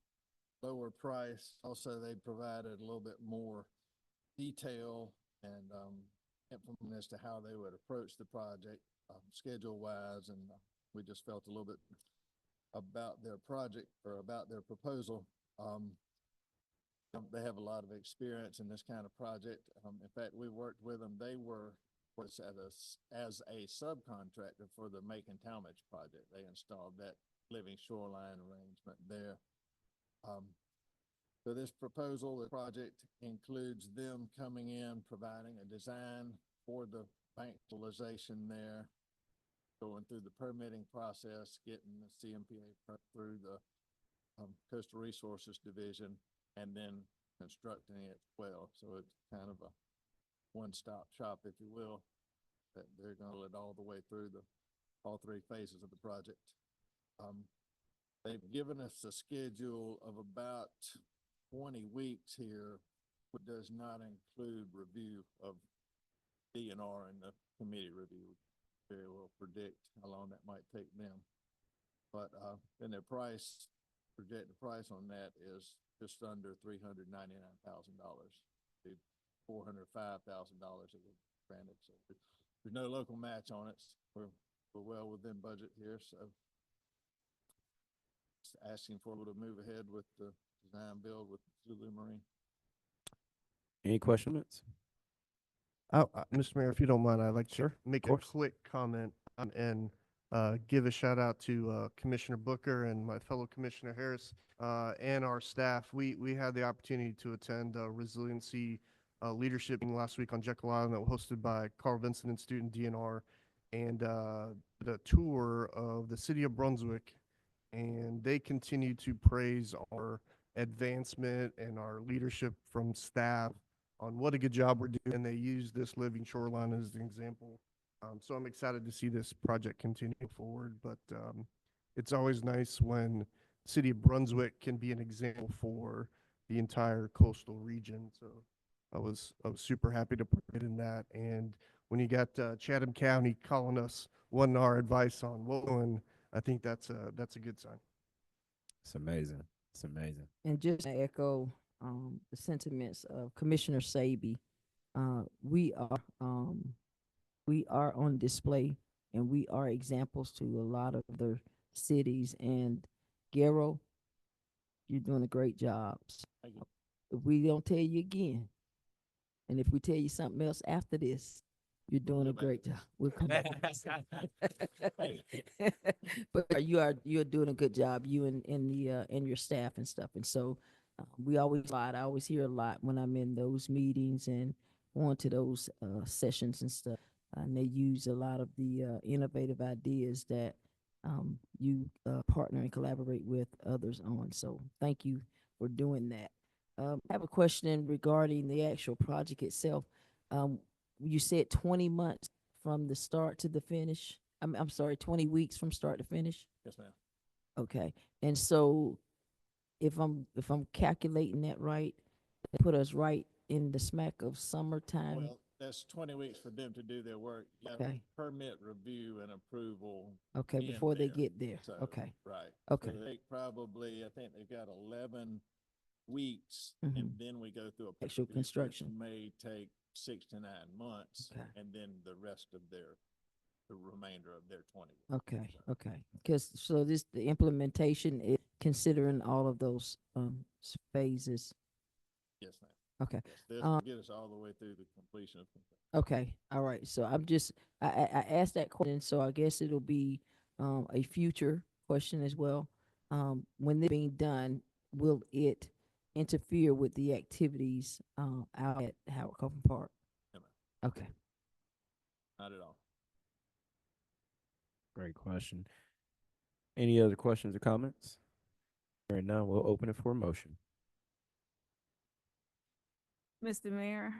lower price. Also, they provided a little bit more detail and information as to how they would approach the project schedule-wise, and we just felt a little bit about their project or about their proposal. They have a lot of experience in this kind of project. In fact, we worked with them. They were was as a subcontractor for the Macon Talmadge project. They installed that living shoreline arrangement there. So this proposal, the project includes them coming in, providing a design for the bank stabilization there, going through the permitting process, getting the CMPA through the Coastal Resources Division, and then constructing it well. So it's kind of a one-stop shop, if you will, that they're going to let all the way through all three phases of the project. They've given us a schedule of about 20 weeks here, which does not include review of DNR and the committee review. Very well predict how long that might take them. But then their projected price on that is just under $399,000. $405,000 that was granted. So there's no local match on it. We're well within budget here, so just asking for to move ahead with the design build with Zulu Marine. Any questions? Mr. Mayor, if you don't mind, I'd like to make a quick comment and give a shout out to Commissioner Booker and my fellow Commissioner Harris and our staff. We had the opportunity to attend a resiliency leadership meeting last week on Jekyll Island that was hosted by Carl Vincent and student DNR, and the tour of the city of Brunswick. And they continue to praise our advancement and our leadership from staff on what a good job we're doing. And they use this living shoreline as an example. So I'm excited to see this project continue forward. But it's always nice when city of Brunswick can be an example for the entire coastal region. So I was super happy to put it in that. And when you got Chatham County calling us, wanting our advice on what we're doing, I think that's a good sign. It's amazing. It's amazing. And just to echo the sentiments of Commissioner Saby, we are on display and we are examples to a lot of other cities. And Gero, you're doing a great job. Thank you. If we don't tell you again, and if we tell you something else after this, you're doing a great job. We'll come back. But you're doing a good job, you and your staff and stuff. And so I always hear a lot when I'm in those meetings and going to those sessions and stuff. And they use a lot of the innovative ideas that you partner and collaborate with others on. So thank you for doing that. I have a question regarding the actual project itself. You said 20 months from the start to the finish. I'm sorry, 20 weeks from start to finish? Yes, ma'am. Okay. And so if I'm calculating that right, that put us right in the smack of summertime. Well, that's 20 weeks for them to do their work. You have Okay. permit review and approval. Okay, in before they there. get there. So, Okay. Right. Okay. So they probably, I think they've got 11 weeks, Mhm. and then we go through a Actual process which construction. may take 6 to 9 months, Okay. and then the rest of the remainder of their 20. Okay, okay. Because the implementation is considering all of those phases. Yes, ma'am. Okay. Yes, this will get us all the way through the completion of. Okay, all right. So I asked that question, so I guess it'll be a future question as well. When this being done, will it interfere with the activities out at Howard Coffin Park? No, ma'am. Okay. Not at all. Great question. Any other questions or comments? Right now, we'll open it for a motion. Mr. Mayor,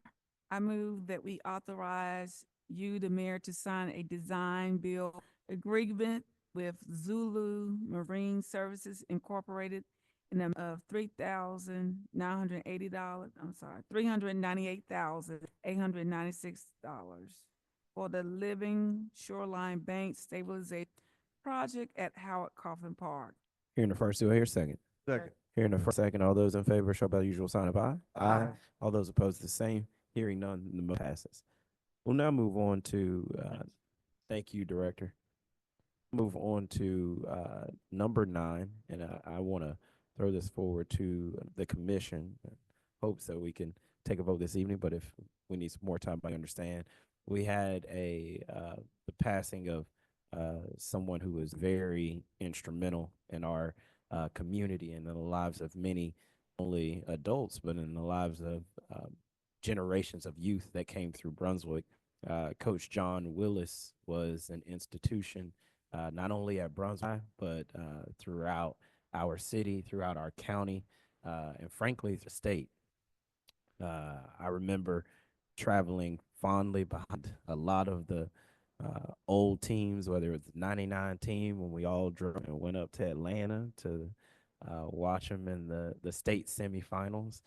I move that we authorize you, the mayor, to sign a design build agreement with Zulu Marine Services Incorporated in the amount of $3,980. I'm sorry, $398,896 for the Living Shoreline Bank Stabilization Project at Howard Coffin Park. Hearing the first, do I hear a second? Second. Hearing the first, second, all those in favor show by the usual sign of aye. Aye. All those opposed, the same. Hearing none, the motion passes. We'll now move on to, thank you, Director. Move on to number 9, and I want to throw this forward to the commission. Hopes that we can take a vote this evening, but if we need some more time, I understand. we had the passing of someone who was very instrumental in our community and in the lives of many, only adults, but in the lives of generations of youth that came through Brunswick. Coach John Willis was an institution, not only at Brunswick, but throughout our city, throughout our county, and frankly, the state. I remember traveling fondly behind a lot of the old teams, whether it was the '99 team when we all drove and went up to Atlanta to watch them in the state semifinals,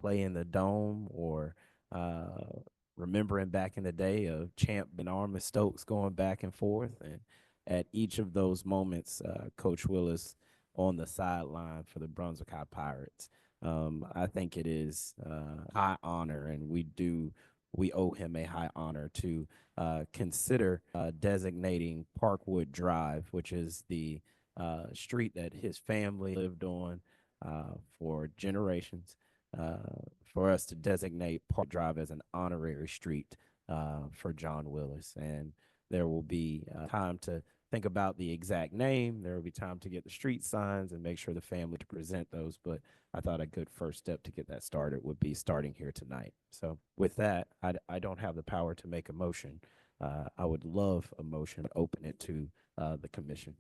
play in the Dome, or remembering back in the day of Champ Benarma Stokes going back and forth. And at each of those moments, Coach Willis on the sideline for the Brunswick High Pirates. I think it is high honor, and we owe him a high honor to consider designating Parkwood Drive, which is the street that his family lived on for generations, for us to designate Park Drive as an honorary street for John Willis. And there will be time to think about the exact name. There will be time to get the street signs and make sure the family to present those. But I thought a good first step to get that started would be starting here tonight. So with that, I don't have the power to make a motion. I would love a motion, but open it to the commission.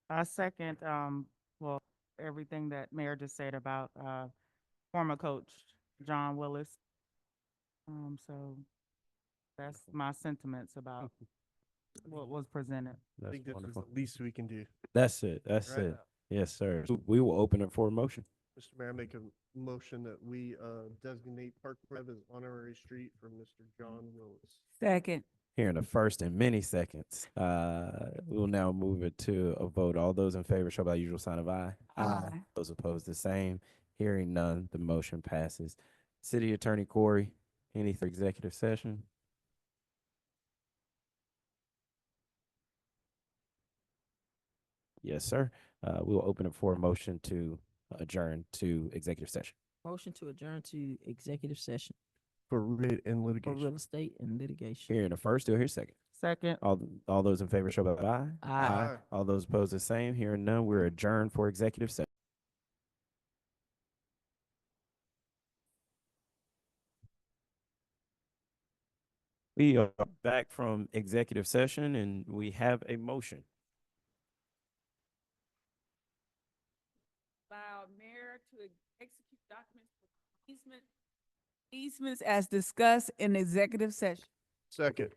I second, well, everything that Mayor just said about, former coach John Willis. So that's my sentiments about what was presented. I That's think this is wonderful. the least we can do. That's it. That's Right. it. Yes, sir. So we will open it for a motion. Mr. Mayor, I make a motion that we designate Park Drive as honorary street for Mr. John Willis. Second. Here in the first in many seconds. We'll now move it to a vote. All those in favor show by usual sign of aye. Aye. Those opposed, the same. Hearing none, the motion passes. City Attorney Corey, any for executive session? Yes, sir. We'll open it for a motion to adjourn to executive session. Motion to adjourn to executive session For real and for litigation. real estate and litigation. Here in the first, do I hear second? Second. All those in favor show by aye. Aye. All those opposed, the same. Hearing none, we're adjourned for executive session. We are back from executive session and we have a motion. Allow mayor to execute documents for easements as discussed in executive session. Second.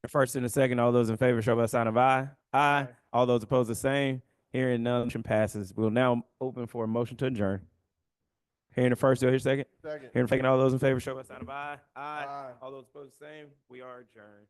First and a second, all those in favor show by sign of aye. Aye. All those opposed, the same. Hearing none, motion passes. We'll now open for a motion to adjourn. Hearing the first, do I hear second? Second. Hearing the second, all those in favor show by sign of aye. Aye. All those opposed, the same. We are adjourned.